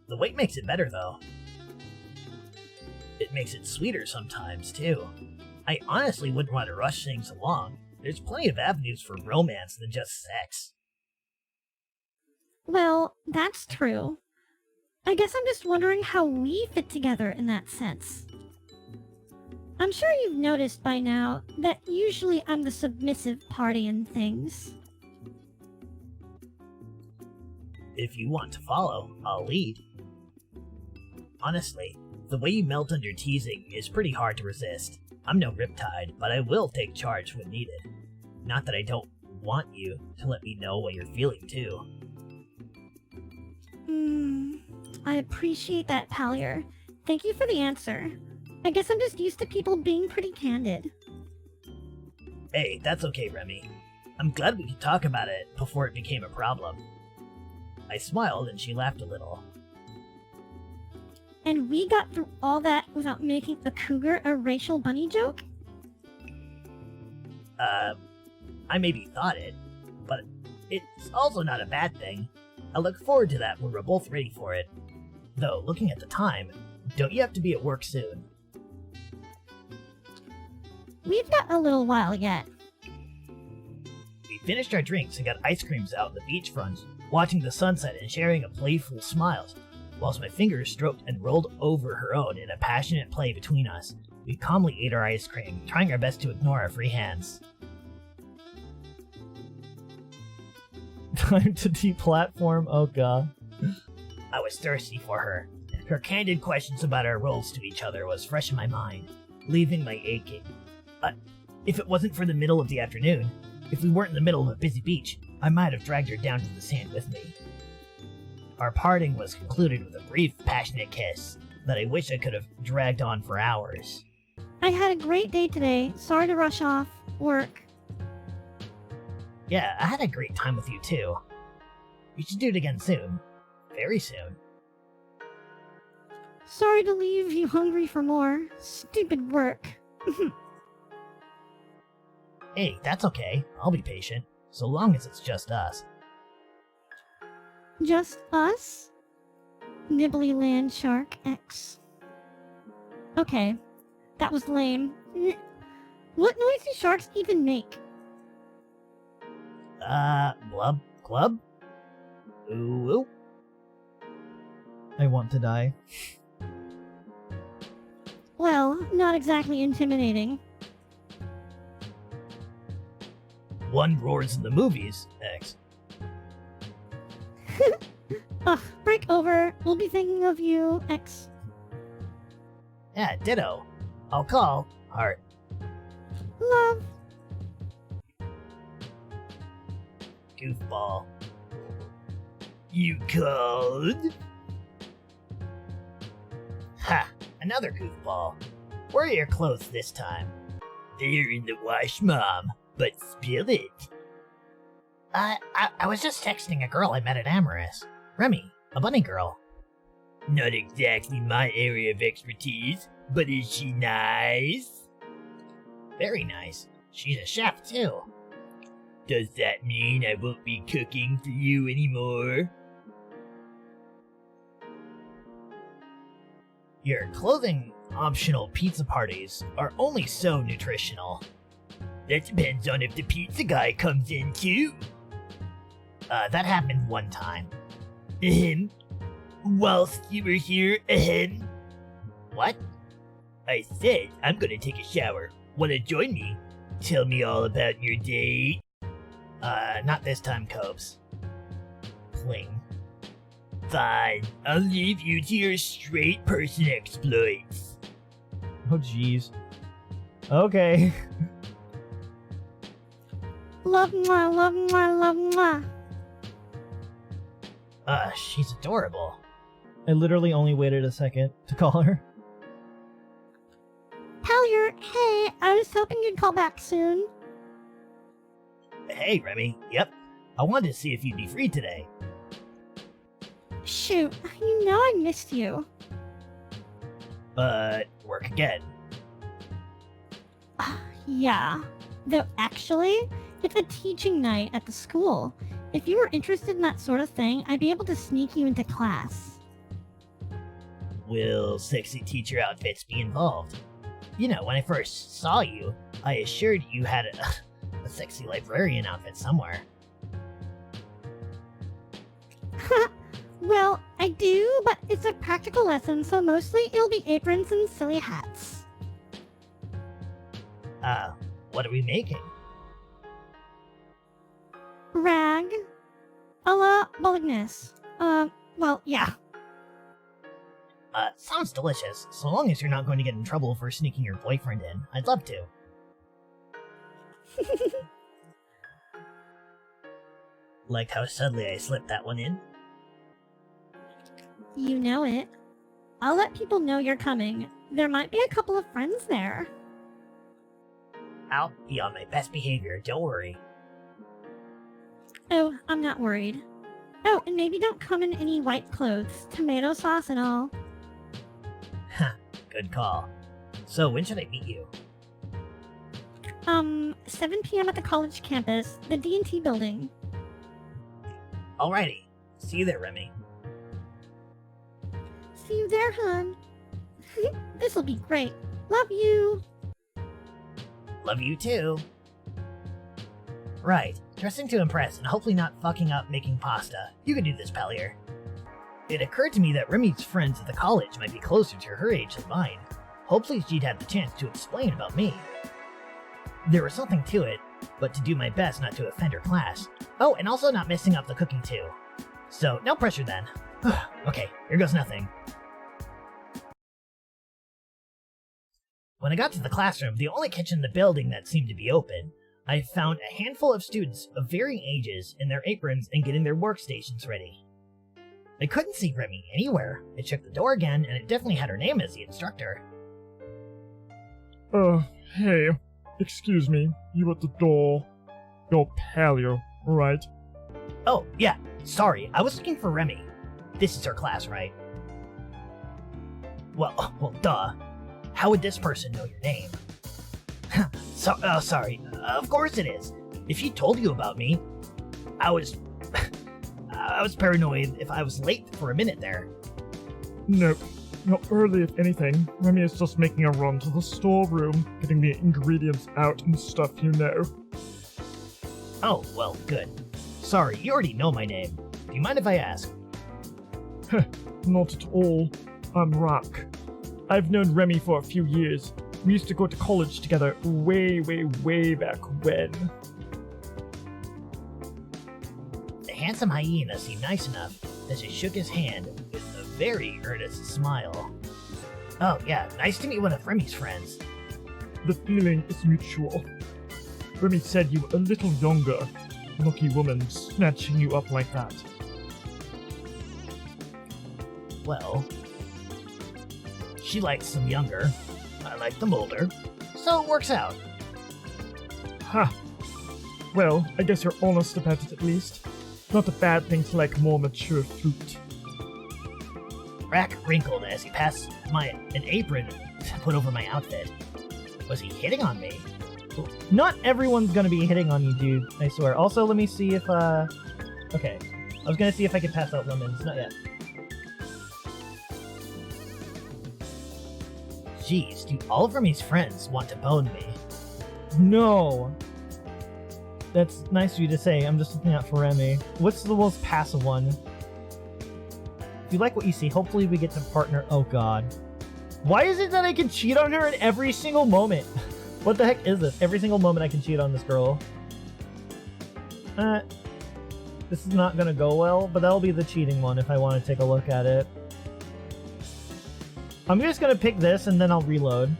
The wait makes it better, though. It makes it sweeter sometimes, too. I honestly wouldn't want to rush things along. There's plenty of avenues for romance than just sex. Well, that's true. I guess I'm just wondering how we fit together in that sense. I'm sure you've noticed by now that usually I'm the submissive party in things. If you want to follow, I'll lead. Honestly, the way you melt under teasing is pretty hard to resist. I'm no riptide, but I will take charge when needed. Not that I don't want you to let me know what you're feeling, too. I appreciate that, Pallier. Thank you for the answer. I guess I'm just used to people being pretty candid. Hey, that's okay, Remy. I'm glad we could talk about it before it became a problem. I smiled and she laughed a little. And we got through all that without making a cougar a racial bunny joke? I maybe thought it, but it's also not a bad thing. I look forward to that when we're both ready for it. Though, looking at the time, don't you have to be at work soon? We've got a little while yet. We finished our drinks and got ice creams out on the beachfront, watching the sunset and sharing a playful smiles, whilst my fingers stroked and rolled over her own in a passionate play between us. We calmly ate our ice cream, trying our best to ignore our free hands. Time to deplatform? Oh god. I was thirsty for her, and her candid questions about our roles to each other was fresh in my mind, leaving my aching. If it wasn't for the middle of the afternoon, if we weren't in the middle of a busy beach, I might have dragged her down to the sand with me. Our parting was concluded with a brief, passionate kiss that I wish I could have dragged on for hours. I had a great day today. Sorry to rush off. Work. Yeah, I had a great time with you too. We should do it again soon. Very soon. Sorry to leave you hungry for more. Stupid work. Hey, that's okay. I'll be patient, so long as it's just us. Just us? Nibbly Land Shark X. Okay, that was lame. What noise do sharks even make? Blub? Club? Ooh, ooh. I want to die. Well, not exactly intimidating. One roars in the movies, X. Ugh, break over. We'll be thinking of you, X. Yeah, ditto. I'll call. Heart. Love. Goofball. You called? Ha! Another goofball. Where are your clothes this time? They're in the wash, Mom, but spill it. I was just texting a girl I met at Amorous. Remy, a bunny girl. Not exactly my area of expertise, but is she nice? Very nice. She's a chef, too. Does that mean I won't be cooking for you anymore? Your clothing-optional pizza parties are only so nutritional. That depends on if the pizza guy comes in, too. That happened one time. Ahem. Whilst you were here, ahem. What? I said I'm gonna take a shower. Wanna join me? Tell me all about your date. Not this time, Cobes. Pling. Fine, I'll leave you to your straight person exploits. Oh jeez. Okay. Love mwah, love mwah, love mwah. She's adorable. I literally only waited a second to call her. Pallier, hey, I was hoping you'd call back soon. Hey, Remy. Yep. I wanted to see if you'd be free today. Shoot, you know I missed you. but work again. Yeah. Though actually, it's a teaching night at the school. If you were interested in that sort of thing, I'd be able to sneak you into class. Will sexy teacher outfits be involved? You know, when I first saw you, I assured you had a sexy librarian outfit somewhere. Well, I do, but it's a practical lesson, so mostly it'll be aprons and silly hats. What are we making? Rag. A la bolognese. Well, yeah. Sounds delicious. So long as you're not going to get in trouble for sneaking your boyfriend in, I'd love to. Liked how subtly I slipped that one in? You know it. I'll let people know you're coming. There might be a couple of friends there. I'll be on my best behavior, don't worry. Oh, I'm not worried. Oh, and maybe don't come in any white clothes. Tomato sauce and all. Huh, good call. So when should I meet you? 7 p.m. at the college campus, the D&T building. Alrighty. See you there, Remy. See you there, hon. This'll be great. Love you. Love you too. Right, dressing to impress and hopefully not fucking up making pasta. You can do this, Pallier. It occurred to me that Remy's friends at the college might be closer to her age than mine. Hopefully she'd had the chance to explain about me. There was something to it, but to do my best not to offend her class. Oh, and also not messing up the cooking too. So, no pressure then. Okay, here goes nothing. When I got to the classroom, the only kitchen in the building that seemed to be open, I found a handful of students of varying ages in their aprons and getting their workstations ready. I couldn't see Remy anywhere. I checked the door again, and it definitely had her name as the instructor. Hey. Excuse me. You at the door. You're Pallier, right? Oh, yeah. Sorry, I was looking for Remy. This is her class, right? Well, duh. How would this person know your name? Sorry. Of course it is. If she told you about me, I was paranoid if I was late for a minute there. Nope. Not early, if anything. Remy is just making a run to the storeroom, getting the ingredients out and stuff, you know. Oh, well, good. Sorry, you already know my name. Do you mind if I ask? Not at all. I'm Rock. I've known Remy for a few years. We used to go to college together way back when. The handsome hyena seemed nice enough as he shook his hand with a very earnest smile. Oh yeah, nice to meet one of Remy's friends. The feeling is mutual. Remy said you were a little younger. Lucky woman snatching you up like that. Well, she likes them younger. I like them older. So it works out. Ha! Well, I guess you're honest about it at least. Not a bad thing to like more mature fruit. Rack wrinkled as he passed an apron to put over my outfit. Was he hitting on me? Not everyone's gonna be hitting on you, dude. I swear. Also, let me see if, okay. I was gonna see if I could pass out lemons. Not yet. Jeez, do all of Remy's friends want to bone me? No. That's nice of you to say. I'm just looking out for Remy. What's the most passive one? If you like what you see, hopefully we get to partner. Oh god. Why is it that I can cheat on her in every single moment? What the heck is this? Every single moment I can cheat on this girl. This is not gonna go well, but that'll be the cheating one if I want to take a look at it. I'm just gonna pick this and then I'll reload.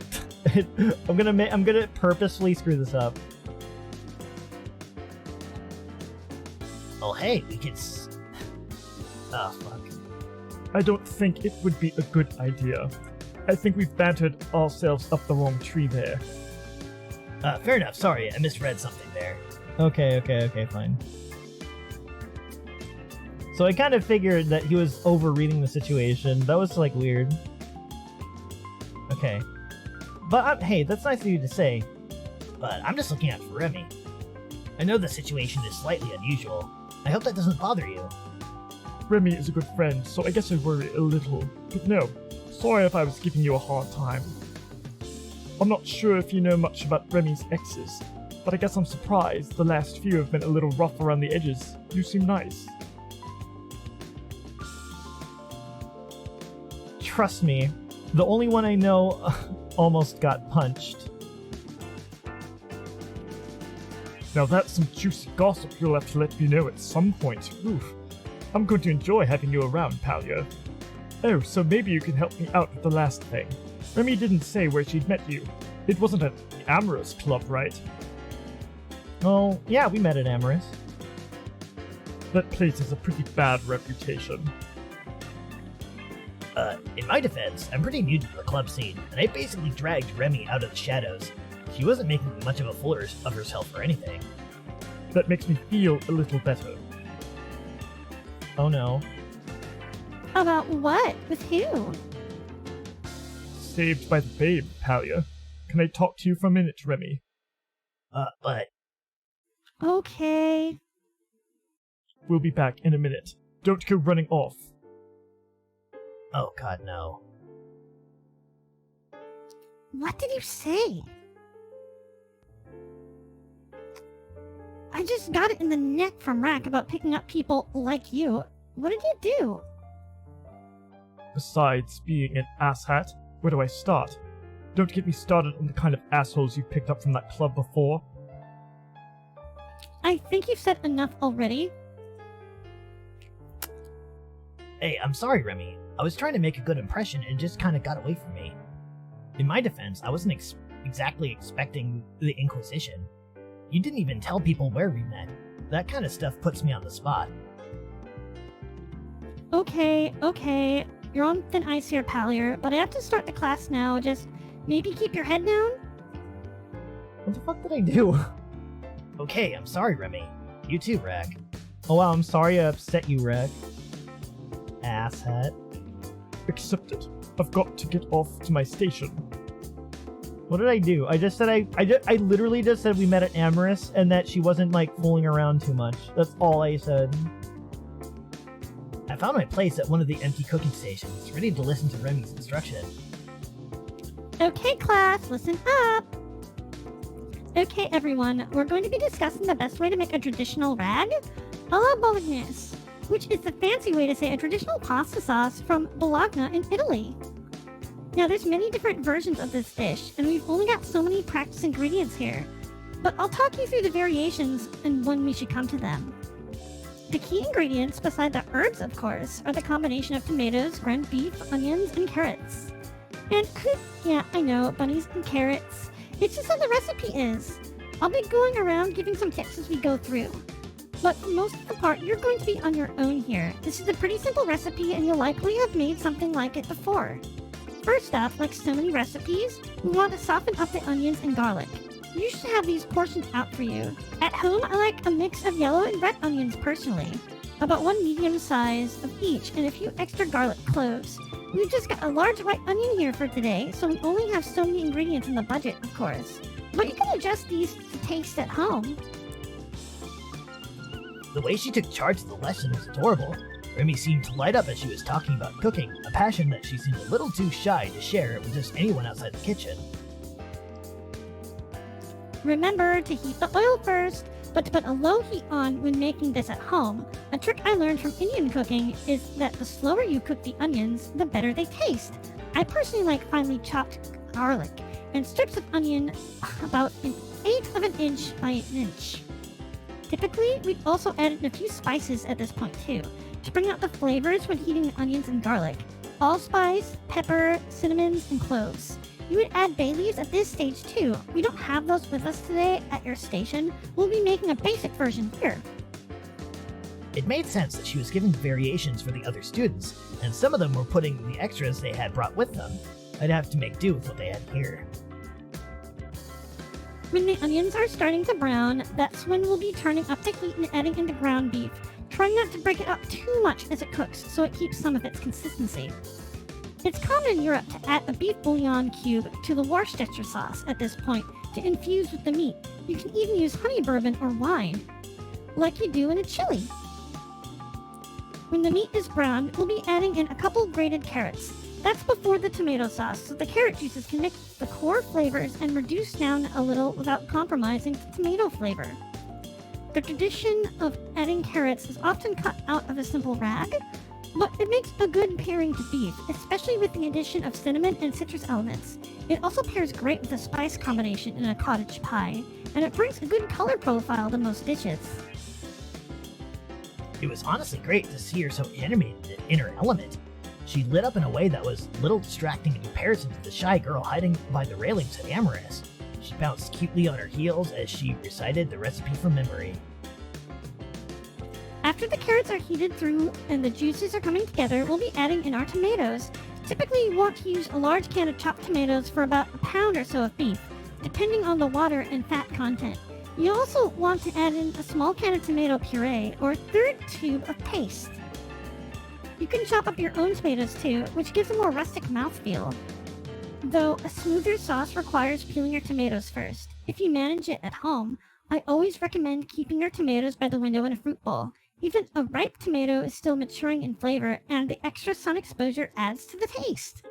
I'm gonna purposefully screw this up. Oh hey, we could oh fuck. I don't think it would be a good idea. I think we've bantered ourselves up the wrong tree there. Fair enough, sorry, I misread something there. Okay, fine. So I kind of figured that he was overreading the situation. That was, like, weird. Okay. But, hey, that's nice of you to say. But I'm just looking out for Remy. I know the situation is slightly unusual. I hope that doesn't bother you. Remy is a good friend, so I guess I worry a little. But no, sorry if I was giving you a hard time. I'm not sure if you know much about Remy's exes, but I guess I'm surprised the last few have been a little rough around the edges. You seem nice. Trust me, the only one I know almost got punched. Now that's some juicy gossip you'll have to let me know at some point. Oof. I'm going to enjoy having you around, Palya. Oh, so maybe you can help me out with the last thing. Remy didn't say where she'd met you. It wasn't at the Amorous club, right? Oh, yeah, we met at Amorous. That place has a pretty bad reputation. In my defense, I'm pretty new to the club scene, and I basically dragged Remy out of the shadows. She wasn't making much of a fool of herself or anything. That makes me feel a little better. Oh no. About what? With who? Saved by the babe, Palya. Can I talk to you for a minute, Remy? But Okay. We'll be back in a minute. Don't go running off. oh god, no. What did you say? I just got it in the neck from Rack about picking up people like you. What did you do? Besides being an asshat, where do I start? Don't get me started on the kind of assholes you picked up from that club before. I think you've said enough already. Hey, I'm sorry, Remy. I was trying to make a good impression and it just kind of got away from me. In my defense, I wasn't exactly expecting the Inquisition. You didn't even tell people where we met. That kind of stuff puts me on the spot. Okay. You're on thin ice here, Pallier, but I have to start the class now. Just maybe keep your head down? What the fuck did I do? Okay, I'm sorry, Remy. You too, Rack. Oh wow, I'm sorry I upset you, Reg. Asshat. Accepted. I've got to get off to my station. What did I do? I just said I literally just said we met at Amorous and that she wasn't like fooling around too much. That's all I said. I found my place at one of the empty cooking stations, ready to listen to Remy's instruction. Okay, class, listen up! Okay, everyone, we're going to be discussing the best way to make a traditional rag a la bolognese, which is the fancy way to say a traditional pasta sauce from Bologna in Italy. Now, there's many different versions of this dish, and we've only got so many practice ingredients here, but I'll talk you through the variations and when we should come to them. The key ingredients, beside the herbs of course, are the combination of tomatoes, ground beef, onions, and carrots. And, yeah, I know, bunnies and carrots. It's just how the recipe is. I'll be going around giving some tips as we go through. But for most of the part, you're going to be on your own here. This is a pretty simple recipe, and you'll likely have made something like it before. First up, like so many recipes, we want to soften up the onions and garlic. You should have these portions out for you. At home, I like a mix of yellow and red onions personally. About one medium size of each and a few extra garlic cloves. We've just got a large white onion here for today, so we only have so many ingredients in the budget, of course. But you can adjust these to taste at home. The way she took charge of the lesson was adorable. Remy seemed to light up as she was talking about cooking, a passion that she seemed a little too shy to share with just anyone outside the kitchen. Remember to heat the oil first, but to put a low heat on when making this at home. A trick I learned from Indian cooking is that the slower you cook the onions, the better they taste. I personally like finely chopped garlic and strips of onion about 1/8 of an inch by an inch. Typically, we've also added a few spices at this point too, to bring out the flavors when heating the onions and garlic. Allspice, pepper, cinnamons, and cloves. You would add bay leaves at this stage too. We don't have those with us today at your station. We'll be making a basic version here. It made sense that she was giving variations for the other students, and some of them were putting the extras they had brought with them. I'd have to make do with what they had here. When the onions are starting to brown, that's when we'll be turning up the heat and adding in the ground beef. Try not to break it up too much as it cooks, so it keeps some of its consistency. It's common in Europe to add a beef bouillon cube to the Worcestershire sauce at this point to infuse with the meat. You can even use honey bourbon or wine, like you do in a chili. When the meat is brown, we'll be adding in a couple grated carrots. That's before the tomato sauce, so the carrot juices can mix the core flavors and reduce down a little without compromising the tomato flavor. The tradition of adding carrots is often cut out of a simple rag, but it makes a good pairing to beef, especially with the addition of cinnamon and citrus elements. It also pairs great with a spice combination in a cottage pie, and it brings a good color profile to most dishes. It was honestly great to see her so animated in her element. She lit up in a way that was a little distracting in comparison to the shy girl hiding by the railings at Amorous. She bounced cutely on her heels as she recited the recipe from memory. After the carrots are heated through and the juices are coming together, we'll be adding in our tomatoes. Typically, you want to use a large can of chopped tomatoes for about a pound or so of beef, depending on the water and fat content. You also want to add in a small can of tomato puree or a third tube of paste. You can chop up your own tomatoes too, which gives a more rustic mouthfeel. Though a smoother sauce requires peeling your tomatoes first. If you manage it at home, I always recommend keeping your tomatoes by the window in a fruit bowl. Even a ripe tomato is still maturing in flavor, and the extra sun exposure adds to the taste.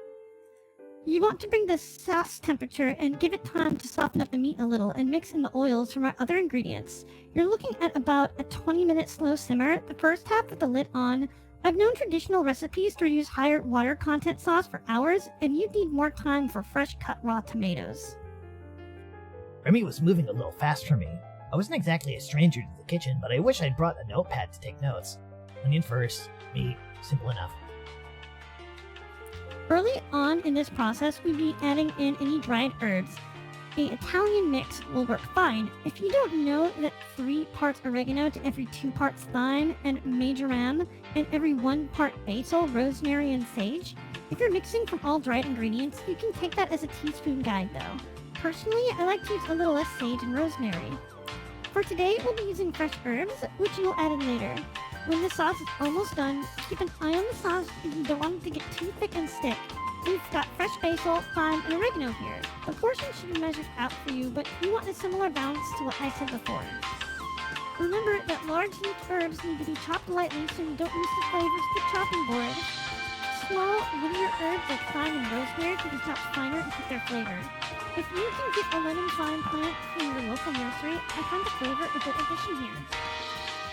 You want to bring the sauce temperature and give it time to soften up the meat a little and mix in the oils from our other ingredients. You're looking at about a 20-minute slow simmer, the first half with the lid on. I've known traditional recipes to use higher water content sauce for hours, and you need more time for fresh cut raw tomatoes. Remy was moving a little fast for me. I wasn't exactly a stranger to the kitchen, but I wish I'd brought a notepad to take notes. Onion first, meat, simple enough. Early on in this process, we'll be adding in any dried herbs. The Italian mix will work fine. If you don't know that 3 parts oregano to every 2 parts thyme and marjoram and every 1 part basil, rosemary, and sage, if you're mixing from all dried ingredients, you can take that as a teaspoon guide though. Personally, I like to use a little less sage and rosemary. For today, we'll be using fresh herbs, which you'll add in later. When the sauce is almost done, keep an eye on the sauce if you don't want it to get too thick and stick. We've got fresh basil, thyme, and oregano here. The portion should be measured out for you, but you want a similar balance to what I said before. Remember that large leaf herbs need to be chopped lightly so you don't lose the flavors to the chopping board. Small, linear herbs like thyme and rosemary can be chopped finer and keep their flavor. If you can get a lemon thyme plant from your local nursery, I find the flavor a good addition here.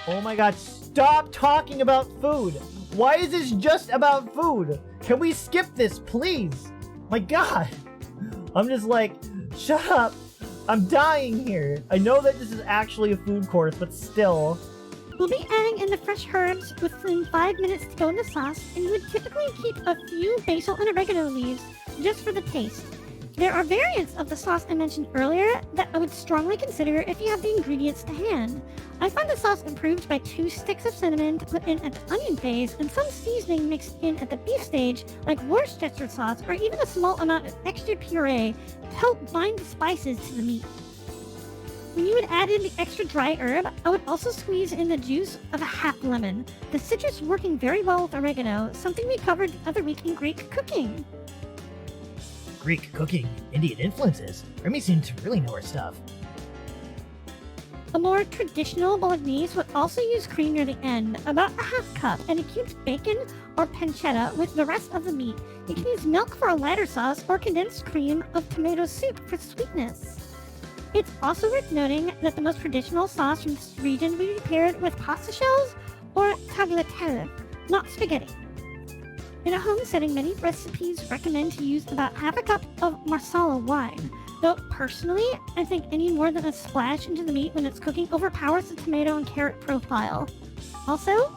Oh my god, stop talking about food! Why is this just about food? Can we skip this, please? My god! I'm just like, shut up! I'm dying here! I know that this is actually a food course, but still. We'll be adding in the fresh herbs within 5 minutes to go in the sauce, and you would typically keep a few basil and oregano leaves just for the taste. There are variants of the sauce I mentioned earlier that I would strongly consider if you have the ingredients to hand. I find the sauce improved by 2 sticks of cinnamon to put in at the onion phase and some seasoning mixed in at the beef stage like Worcestershire sauce or even a small amount of extra puree to help bind the spices to the meat. When you would add in the extra dry herb, I would also squeeze in the juice of a half lemon. The citrus working very well with oregano, something we covered the other week in Greek cooking. Greek cooking, Indian influences. Remy seemed to really know her stuff. A more traditional bolognese would also use cream near the end, about a half cup, and it cubes bacon or pancetta with the rest of the meat. You can use milk for a lighter sauce or condensed cream of tomato soup for sweetness. It's also worth noting that the most traditional sauce from this region will be paired with pasta shells or tagliatelle, not spaghetti. In a home setting, many recipes recommend to use about half a cup of Marsala wine, though personally, I think any more than a splash into the meat when it's cooking overpowers the tomato and carrot profile. Also,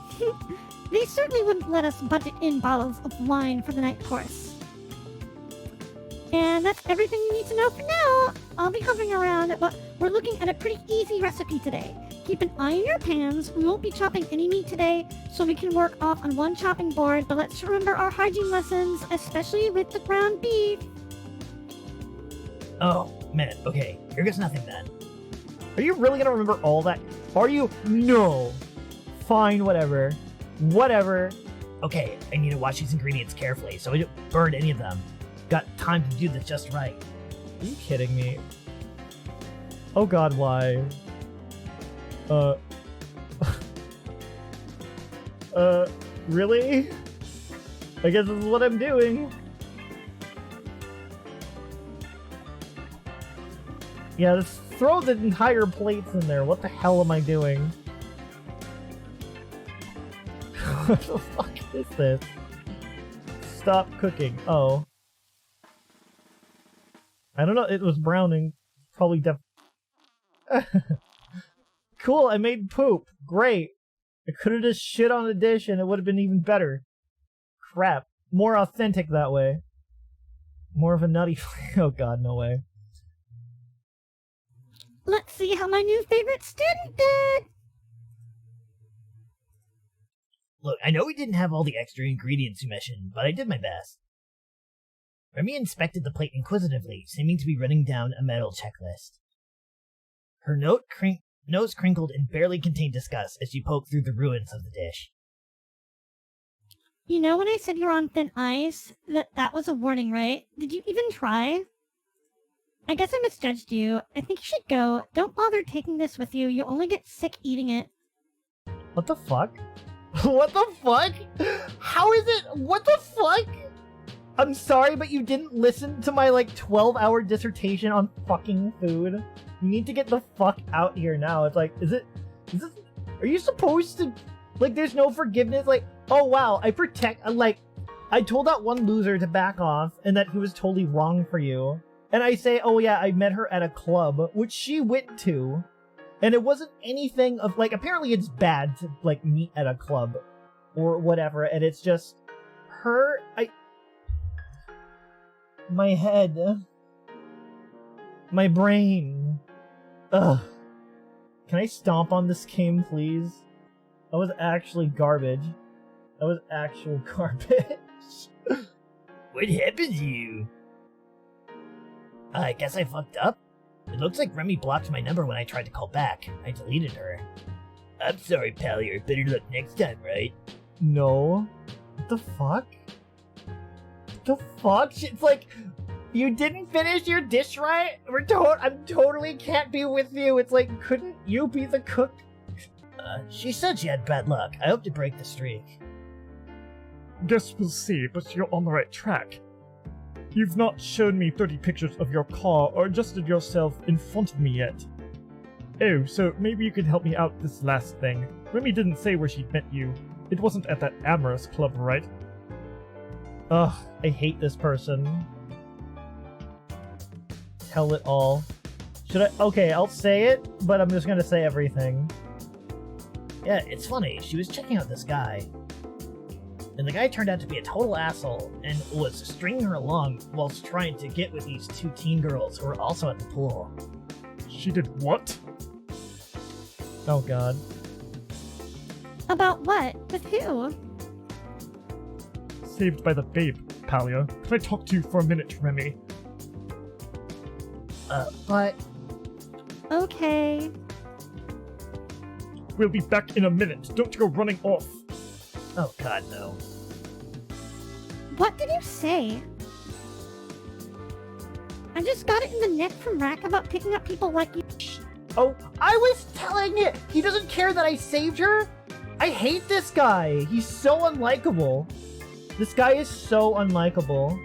they certainly wouldn't let us budget in bottles of wine for the night course. And that's everything you need to know for now. I'll be hovering around, but we're looking at a pretty easy recipe today. Keep an eye on your pans. We won't be chopping any meat today, so we can work off on one chopping board, but let's remember our hygiene lessons, especially with the ground beef. Oh, man, okay, here goes nothing then. Are you really gonna remember all that? Are you? No. Fine, whatever. Whatever. Okay, I need to watch these ingredients carefully so I don't burn any of them. Got time to do this just right. Are you kidding me? Oh god, why? Really? I guess this is what I'm doing. Yeah, let's throw the entire plates in there. What the hell am I doing? What the fuck is this? Stop cooking. Oh. I don't know, it was browning. Probably Cool, I made poop. Great. I could have just shit on a dish and it would have been even better. Crap. More authentic that way. More of a nutty oh god, no way. Let's see how my new favorite student did. Look, I know we didn't have all the extra ingredients you mentioned, but I did my best. Remy inspected the plate inquisitively, seeming to be running down a mental checklist. Her nose crinkled and barely contained disgust as she poked through the ruins of the dish. You know when I said you were on thin ice, that was a warning, right? Did you even try? I guess I misjudged you. I think you should go. Don't bother taking this with you. You'll only get sick eating it. What the fuck? What the fuck? How is it? What the fuck? I'm sorry, but you didn't listen to my, 12-hour dissertation on fucking food. You need to get the fuck out here now. It's like, is this, are you supposed to, there's no forgiveness? Oh wow, I told that one loser to back off and that he was totally wrong for you. And I say, oh yeah, I met her at a club, which she went to. And it wasn't anything of, apparently it's bad to, meet at a club. Or whatever, and it's just her, my head. My brain. Ugh. Can I stomp on this game, please? That was actually garbage. That was actual garbage. What happened to you? I guess I fucked up. It looks like Remy blocked my number when I tried to call back. I deleted her. I'm sorry, Pallier. Better luck next time, right? No. What the fuck? What the fuck? It's like, you didn't finish your dish right? I'm totally can't be with you. It's like, couldn't you be the cook? She said she had bad luck. I hope to break the streak. Guess we'll see, but you're on the right track. You've not shown me 30 pictures of your car or adjusted yourself in front of me yet. Oh, so maybe you could help me out this last thing. Remy didn't say where she'd met you. It wasn't at that Amorous club, right? Ugh, I hate this person. Tell it all. Should I? Okay, I'll say it, but I'm just gonna say everything. Yeah, it's funny. She was checking out this guy. And the guy turned out to be a total asshole and was stringing her along whilst trying to get with these two teen girls who were also at the pool. She did what? Oh god. About what? With who? Saved by the babe, Pallier. Could I talk to you for a minute, Remy? But... Okay. We'll be back in a minute. Don't go running off. Oh god, no. What did you say? I just got it in the neck from Rack about picking up people like you. Oh, I was telling it! He doesn't care that I saved her? I hate this guy! He's so unlikable. This guy is so unlikable.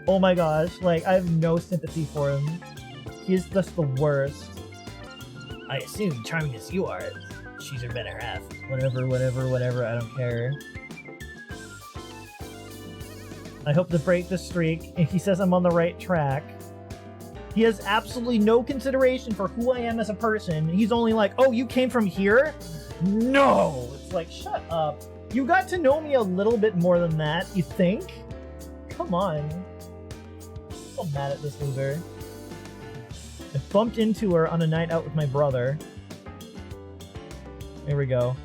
Oh my gosh, I have no sympathy for him. He's just the worst. I assume, charming as you are, she's her better half. Whatever, I don't care. I hope to break the streak. If he says I'm on the right track. He has absolutely no consideration for who I am as a person. He's only like, oh, you came from here? No! It's like, shut up. You got to know me a little bit more than that, you think? Come on. I'm so mad at this loser. I bumped into her on a night out with my brother. There we go.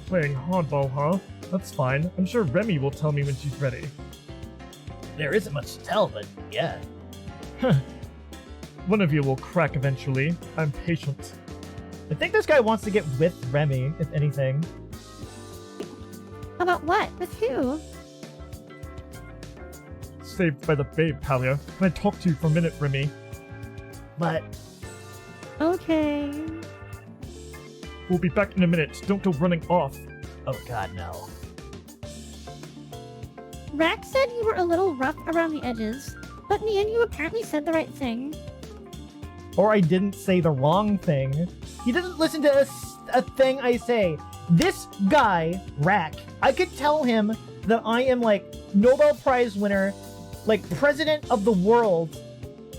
Playing hardball, huh? That's fine. I'm sure Remy will tell me when she's ready. There isn't much to tell, but yeah. One of you will crack eventually. I'm patient. I think this guy wants to get with Remy, if anything. About what? With who? Saved by the babe, Palia. Can I talk to you for a minute, Remy? But Okay. We'll be back in a minute. Don't go running off. Oh god, no. Rack said you were a little rough around the edges, but in the end you apparently said the right thing. or I didn't say the wrong thing. He doesn't listen to a thing I say. This guy, Rack, I could tell him that I am like Nobel Prize winner, like president of the world.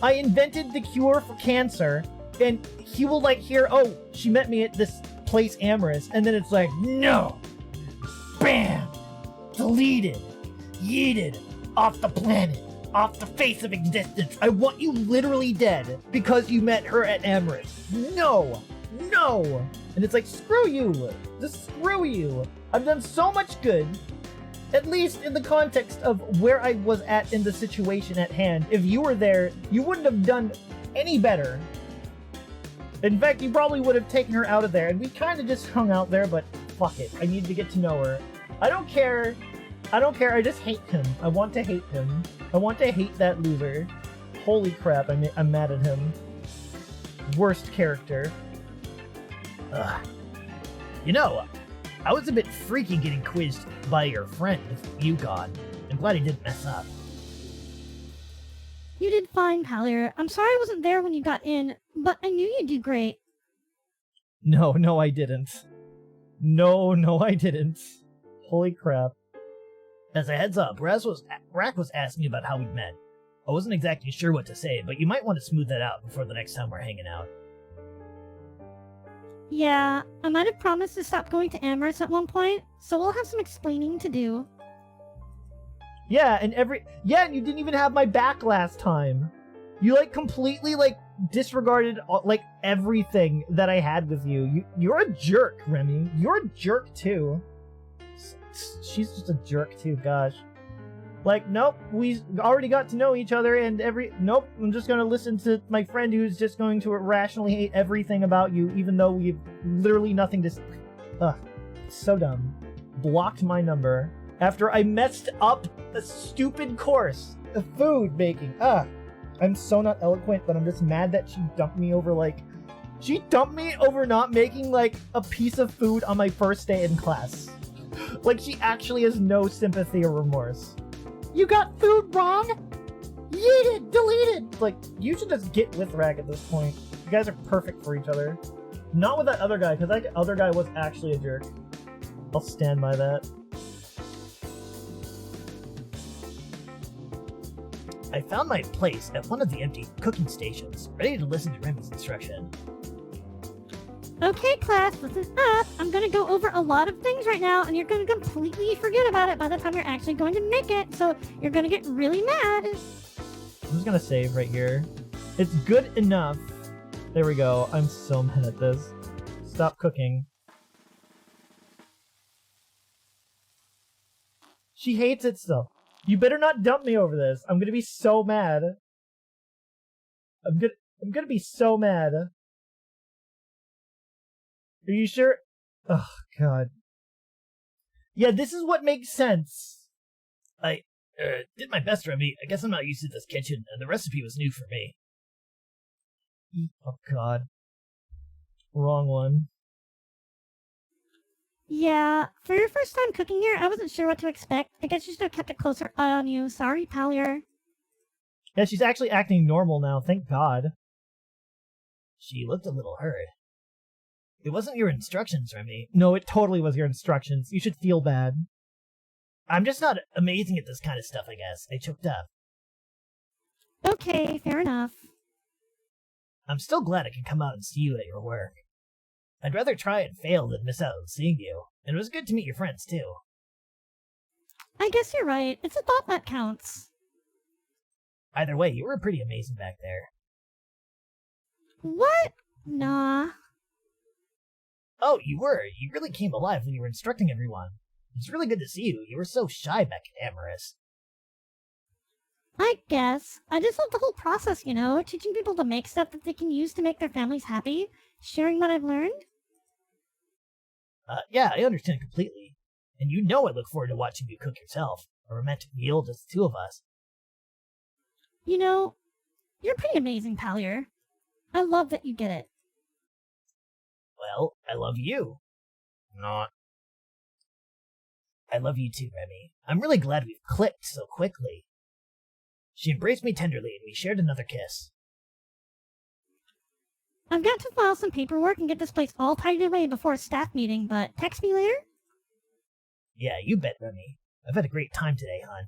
I invented the cure for cancer, and he will like hear, oh, she met me at this place Amorous, and then it's like, no, bam, deleted, yeeted, off the planet, off the face of existence. I want you literally dead because you met her at Amorous. No, no. And it's like, screw you, just screw you. I've done so much good, at least in the context of where I was at in the situation at hand. If you were there, you wouldn't have done any better. In fact, you probably would have taken her out of there, and we kind of just hung out there, but fuck it. I need to get to know her. I don't care. I don't care. I just hate him. I want to hate him. I want to hate that loser. Holy crap, I'm mad at him. Worst character. Ugh. You know, I was a bit freaky getting quizzed by your friend, Yukon. I'm glad he didn't mess up. You did fine, Palier. I'm sorry I wasn't there when you got in, but I knew you'd do great. No, I didn't. No, I didn't. Holy crap. As a heads up, Rack was asking me about how we met. I wasn't exactly sure what to say, but you might want to smooth that out before the next time we're hanging out. Yeah, I might have promised to stop going to Amorous at one point, so we'll have some explaining to do. Yeah, and you didn't even have my back last time. You like completely like disregarded like everything that I had with you. You're a jerk, Remy. You're a jerk too. She's just a jerk too, gosh. Like, nope, we already got to know each other, and nope, I'm just gonna listen to my friend who's just going to irrationally hate everything about you, even though we've literally nothing to... Ugh, so dumb. Blocked my number after I messed up a stupid course of food making. Ugh, I'm so not eloquent, but I'm just mad that she dumped me over, like... She dumped me over not making, like, a piece of food on my first day in class. Like, she actually has no sympathy or remorse. You got food wrong? Yeeted! Deleted! Like, you should just get with Rack at this point. You guys are perfect for each other. Not with that other guy, because that other guy was actually a jerk. I'll stand by that. I found my place at one of the empty cooking stations, ready to listen to Remy's instruction. Okay, class, listen up. I'm gonna go over a lot of things right now, and you're gonna completely forget about it by the time you're actually going to make it, so you're gonna get really mad. I'm just gonna save right here. It's good enough. There we go. I'm so mad at this. Stop cooking. She hates it still. You better not dump me over this. I'm gonna be so mad. I'm gonna be so mad. Are you sure? Oh, God. Yeah, this is what makes sense. I did my best, Remy. I guess I'm not used to this kitchen, and the recipe was new for me. Oh, God. Wrong one. Yeah, for your first time cooking here, I wasn't sure what to expect. I guess you should have kept a closer eye on you. Sorry, Palier. Yeah, she's actually acting normal now, thank God. She looked a little hurt. It wasn't your instructions, Remy. No, it totally was your instructions. You should feel bad. I'm just not amazing at this kind of stuff, I guess. I choked up. Okay, fair enough. I'm still glad I can come out and see you at your work. I'd rather try and fail than miss out on seeing you. And it was good to meet your friends, too. I guess you're right. It's a thought that counts. Either way, you were pretty amazing back there. What? Nah. Oh, you were. You really came alive when you were instructing everyone. It's really good to see you. You were so shy back at Amorous. I guess. I just love the whole process, you know? Teaching people to make stuff that they can use to make their families happy. Sharing what I've learned. Yeah, I understand completely. And you know I look forward to watching you cook yourself. A romantic meal, just the two of us. You know, you're pretty amazing, Pallier. I love that you get it. Well, I love you. Not. I love you too, Remy. I'm really glad we've clicked so quickly. She embraced me tenderly and we shared another kiss. I've got to file some paperwork and get this place all tidied away before a staff meeting, but text me later? Yeah, you bet, Remy. I've had a great time today, hon.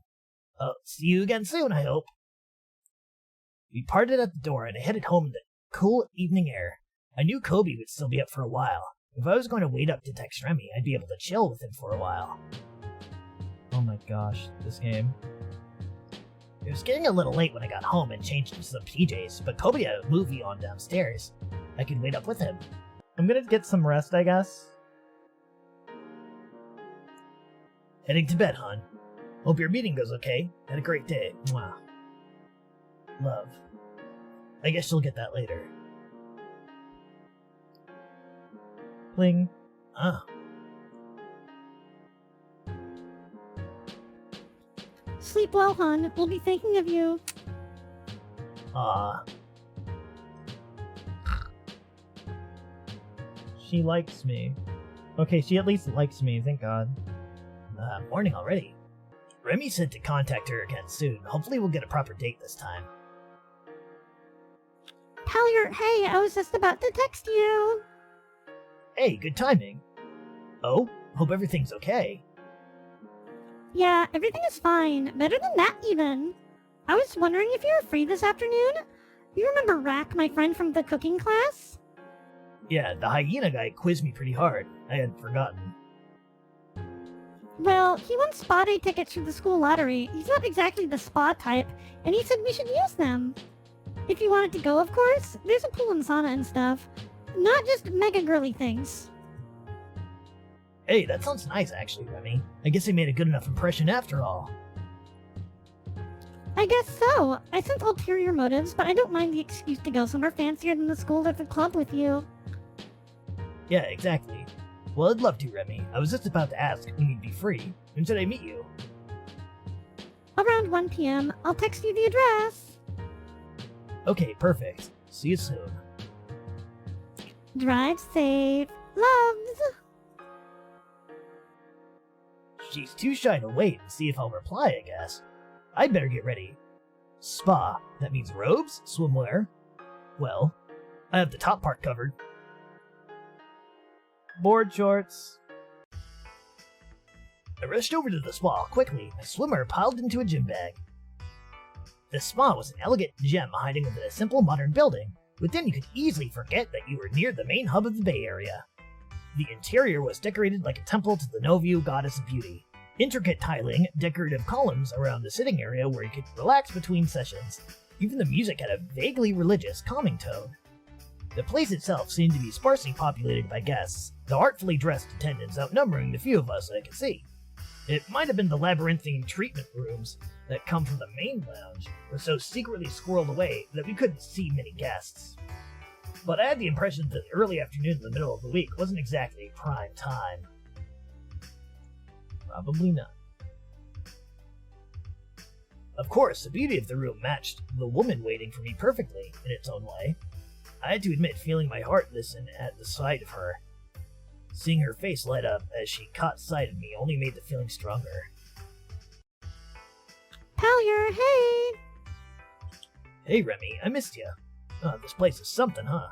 I'll see you again soon, I hope. We parted at the door and I headed home in the cool evening air. I knew Kobe would still be up for a while. If I was going to wait up to text Remy, I'd be able to chill with him for a while. Oh my gosh, this game. It was getting a little late when I got home and changed into some PJs, but Kobe had a movie on downstairs. I could wait up with him. I'm gonna get some rest, I guess. Heading to bed, hon. Hope your meeting goes okay. Had a great day. Mwah. Love. I guess you'll get that later. Bling. Ah. Sleep well, hon. We'll be thinking of you. Ah. She likes me. Okay, she at least likes me, thank God. Morning already. Remy said to contact her again soon. Hopefully we'll get a proper date this time. Pallier, hey, I was just about to text you. Hey, good timing. Oh, hope everything's okay. Yeah, everything is fine. Better than that, even. I was wondering if you were free this afternoon? You remember Rack, my friend from the cooking class? Yeah, the hyena guy quizzed me pretty hard. I had forgotten. Well, he won spa day tickets through the school lottery. He's not exactly the spa type, and he said we should use them. If you wanted to go, of course, there's a pool and sauna and stuff. Not just mega girly things. Hey, that sounds nice actually, Remy. I guess I made a good enough impression after all. I guess so. I sense ulterior motives, but I don't mind the excuse to go somewhere fancier than the school or the club with you. Yeah, exactly. Well, I'd love to, Remy. I was just about to ask when you'd be free. When should I meet you? Around 1 p.m., I'll text you the address. Okay, perfect. See you soon. Drive safe. Loves. She's too shy to wait and see if I'll reply, I guess. I'd better get ready. Spa. That means robes? Swimwear? Well, I have the top part covered. Board shorts. I rushed over to the spa quickly, my swimmer piled into a gym bag. The spa was an elegant gem hiding within a simple modern building. Within you could easily forget that you were near the main hub of the Bay Area. The interior was decorated like a temple to the Novu goddess of beauty. Intricate tiling, decorative columns around the sitting area where you could relax between sessions. Even the music had a vaguely religious, calming tone. The place itself seemed to be sparsely populated by guests, the artfully dressed attendants outnumbering the few of us I could see. It might have been the labyrinthine treatment rooms that come from the main lounge were so secretly squirreled away that we couldn't see many guests. But I had the impression that the early afternoon in the middle of the week wasn't exactly prime time. Probably not. Of course, the beauty of the room matched the woman waiting for me perfectly, in its own way. I had to admit feeling my heart listen at the sight of her. Seeing her face light up as she caught sight of me only made the feeling stronger. Pallier, hey! Hey Remy, I missed you. This place is something, huh?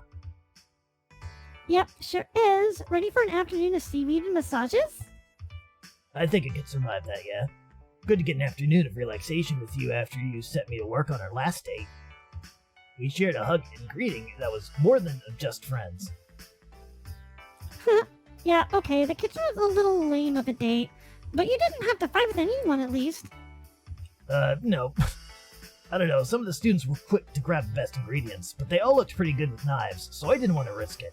Yep, sure is. Ready for an afternoon of seaweed and massages? I think I could survive that, yeah. Good to get an afternoon of relaxation with you after you set me to work on our last date. We shared a hug and greeting that was more than just friends. Yeah, okay, the kitchen was a little lame of a date, but you didn't have to fight with anyone at least. No. I don't know, some of the students were quick to grab the best ingredients, but they all looked pretty good with knives, so I didn't want to risk it.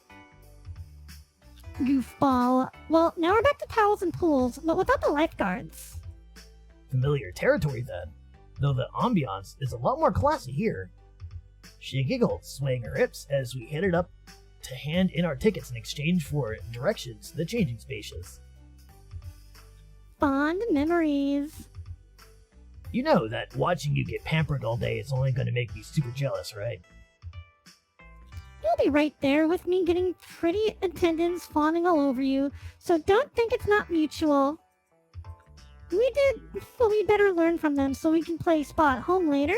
Goofball. Well, now we're back to towels and pools, but without the lifeguards. Familiar territory then, though the ambiance is a lot more classy here. She giggled, swaying her hips as we headed up to hand in our tickets in exchange for directions to the changing spaces. Fond memories. You know that watching you get pampered all day is only going to make me super jealous, right? You'll be right there with me getting pretty attendants fawning all over you, so don't think it's not mutual. We better learn from them so we can play spot home later.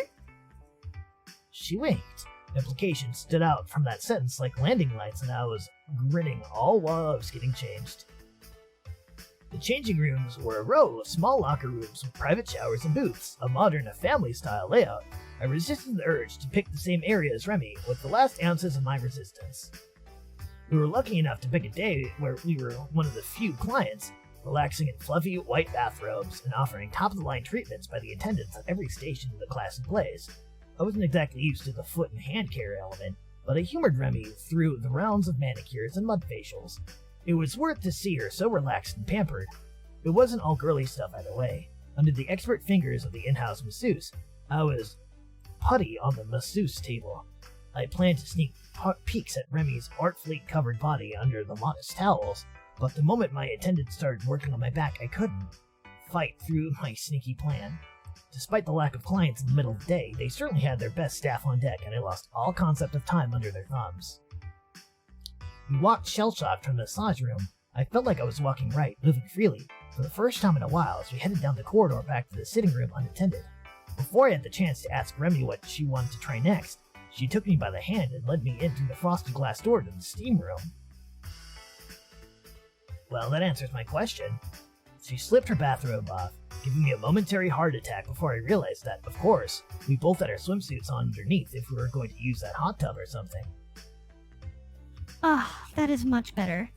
She winked. Implications stood out from that sentence like landing lights, and I was grinning all while I was getting changed. The changing rooms were a row of small locker rooms with private showers and booths, a modern family-style layout. I resisted the urge to pick the same area as Remy with the last ounces of my resistance. We were lucky enough to pick a day where we were one of the few clients, relaxing in fluffy white bathrobes and offering top-of-the-line treatments by the attendants at every station of the class and plays. I wasn't exactly used to the foot and hand care element, but I humored Remy through the rounds of manicures and mud facials. It was worth to see her so relaxed and pampered. It wasn't all girly stuff either way. Under the expert fingers of the in-house masseuse, I was putty on the masseuse table. I planned to sneak peeks at Remy's artfully covered body under the modest towels, but the moment my attendant started working on my back, I couldn't fight through my sneaky plan. Despite the lack of clients in the middle of the day, they certainly had their best staff on deck, and I lost all concept of time under their thumbs. We walked shell-shocked from the massage room. I felt like I was walking right, moving freely, for the first time in a while as we headed down the corridor back to the sitting room unattended. Before I had the chance to ask Remy what she wanted to try next, she took me by the hand and led me in through the frosted glass door to the steam room. Well, that answers my question. She slipped her bathrobe off, giving me a momentary heart attack before I realized that, of course, we both had our swimsuits on underneath if we were going to use that hot tub or something. Ah, that is much better.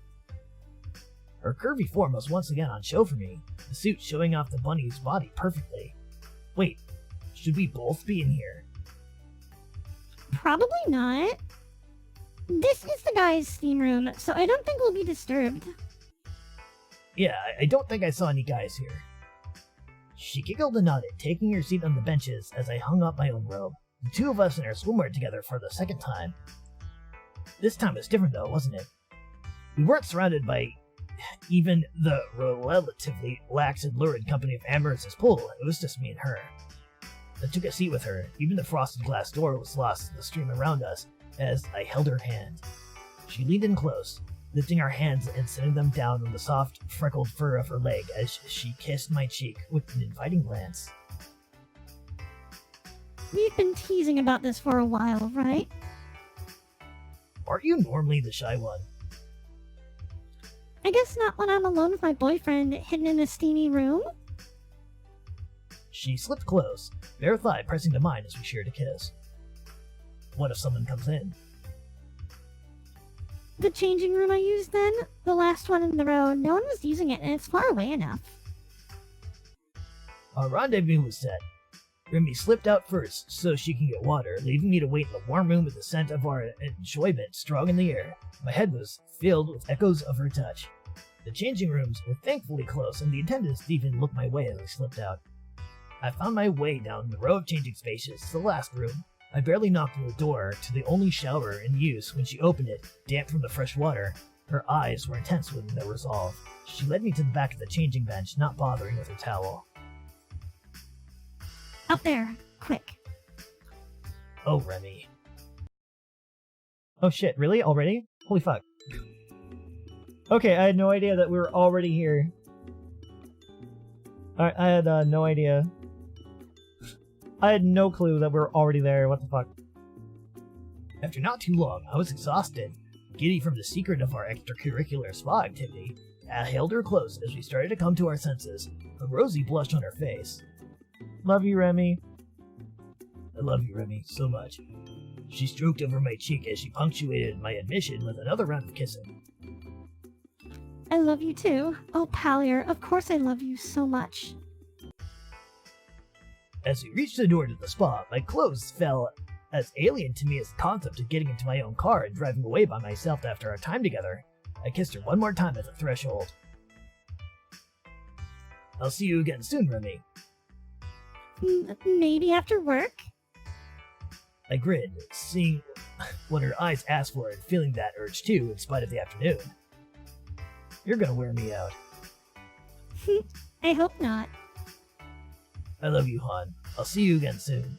Her curvy form was once again on show for me, the suit showing off the bunny's body perfectly. Wait, should we both be in here? Probably not. This is the guy's steam room, so I don't think we'll be disturbed. Yeah, I don't think I saw any guys here. She giggled and nodded, taking her seat on the benches as I hung up my own robe. The two of us in our swimwear together for the second time. This time was different though, wasn't it? We weren't surrounded by even the relatively lax and lurid company of Amorous' pool. It was just me and her. I took a seat with her. Even the frosted glass door was lost in the stream around us as I held her hand. She leaned in close, lifting our hands and setting them down on the soft, freckled fur of her leg as she kissed my cheek with an inviting glance. We've been teasing about this for a while, right? Aren't you normally the shy one? I guess not when I'm alone with my boyfriend hidden in a steamy room. She slipped close, bare thigh pressing to mine as we shared a kiss. What if someone comes in? The changing room I used then, the last one in the row, no one was using it and it's far away enough. Our rendezvous was set. Remy slipped out first so she can get water, leaving me to wait in the warm room with the scent of our enjoyment strong in the air. My head was filled with echoes of her touch. The changing rooms were thankfully close, and the attendants didn't even look my way as I slipped out. I found my way down the row of changing spaces to the last room. I barely knocked on the door to the only shower in use when she opened it, damp from the fresh water. Her eyes were intense with no resolve. She led me to the back of the changing bench, not bothering with her towel. Up there, quick. Oh, Remy. Oh shit, really? Already? Holy fuck. Okay, I had no idea that we were already here. I had no idea. I had no clue that we were already there. What the fuck? After not too long, I was exhausted, giddy from the secret of our extracurricular spa activity. I held her close as we started to come to our senses, a rosy blush on her face. Love you, Remy. I love you, Remy, so much. She stroked over my cheek as she punctuated my admission with another round of kissing. I love you too. Oh, Pallier, of course I love you so much. As we reached the door to the spa, my clothes felt as alien to me as the concept of getting into my own car and driving away by myself after our time together. I kissed her one more time at the threshold. I'll see you again soon, Remy. Maybe after work? I grinned, seeing what her eyes asked for and feeling that urge too, in spite of the afternoon. You're gonna wear me out. I hope not. I love you, Han. I'll see you again soon.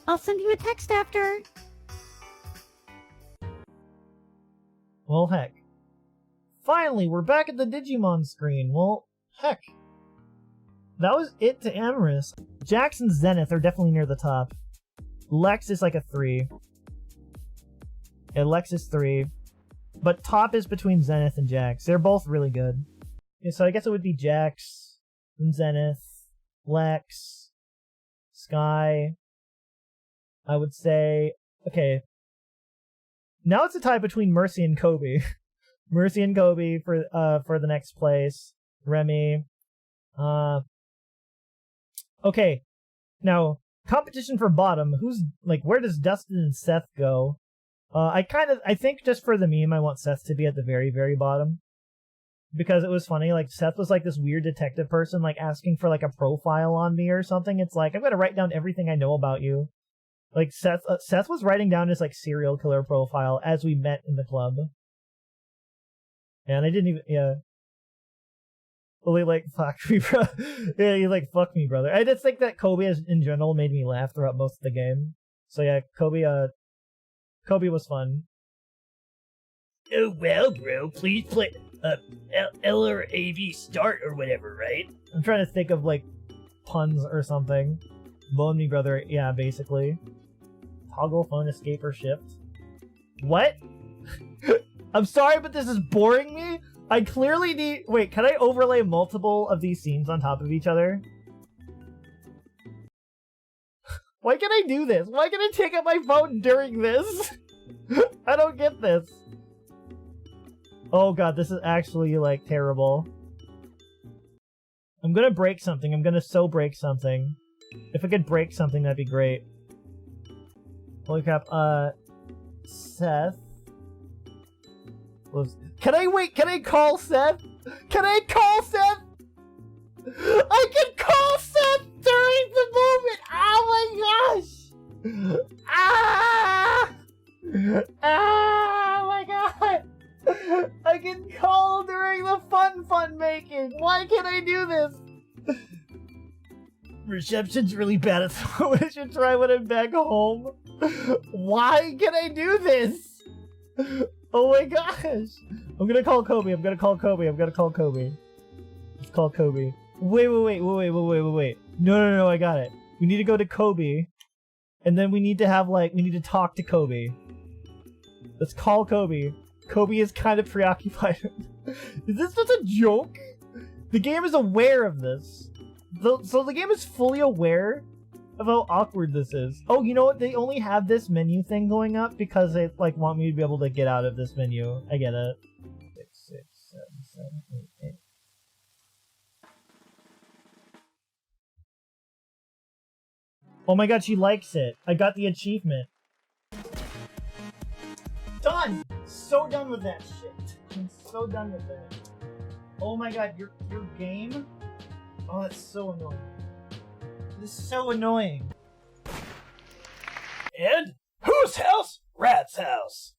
I'll send you a text after. Well, heck. Finally, we're back at the Digimon screen. Well, heck. That was it to Amorous. Jax and Zenith are definitely near the top. Lex is like a 3. Yeah, Lex is 3. But top is between Zenith and Jax. They're both really good. Yeah, so I guess it would be Jax, and Zenith, Lex, Sky. I would say... Okay. Now it's a tie between Mercy and Kobe. Mercy and Kobe for the next place. Remy. Okay. Now, competition for bottom. Who's, like, where does Dustin and Seth go? I think just for the meme, I want Seth to be at the very, very bottom. Because it was funny, like, Seth was like this weird detective person, like, asking for, like, a profile on me or something. It's like, I'm gonna write down everything I know about you. Like, Seth was writing down his, like, serial killer profile as we met in the club. And I didn't even, yeah. Well, he, like, fucked me, bro. Yeah, he, like, fucked me, brother. I just think that Kobe, in general, made me laugh throughout most of the game. So, yeah, Kobe was fun. Oh, well, bro, please play, L or AV start or whatever, right? I'm trying to think of, like, puns or something. Bone me, brother. Yeah, basically. Toggle, phone, escape, or shift. What? I'm sorry, but this is boring me? I clearly need... Wait, can I overlay multiple of these scenes on top of each other? Why can I do this? Why can I take out my phone during this? I don't get this. Oh god, this is actually, like, terrible. I'm gonna break something. I'm gonna so break something. If I could break something, that'd be great. Holy crap, Seth? Can I call Seth? Can I call Seth? I can call Seth during the moment! Oh my gosh! Ah! Ah! Oh my god! I can call during the fun making! Why can't I do this? Reception's really bad at the moment. I should try when I'm back home. Why can I do this? Oh my gosh! I'm gonna call Kobe. I'm gonna call Kobe. Let's call Kobe. Wait. No, I got it. We need to go to Kobe. And then we need to talk to Kobe. Let's call Kobe. Kobe is kind of preoccupied. Is this just a joke? The game is aware of this. So the game is fully aware of how awkward this is. Oh, you know what? They only have this menu thing going up because they, like, want me to be able to get out of this menu. I get it. 6, 6, 7, 7, 8, 8. Oh my god, she likes it. I got the achievement. Done! So done with that shit. I'm so done with that. Oh my god, your game? Oh, that's so annoying. This is so annoying. And whose house? Rat's house.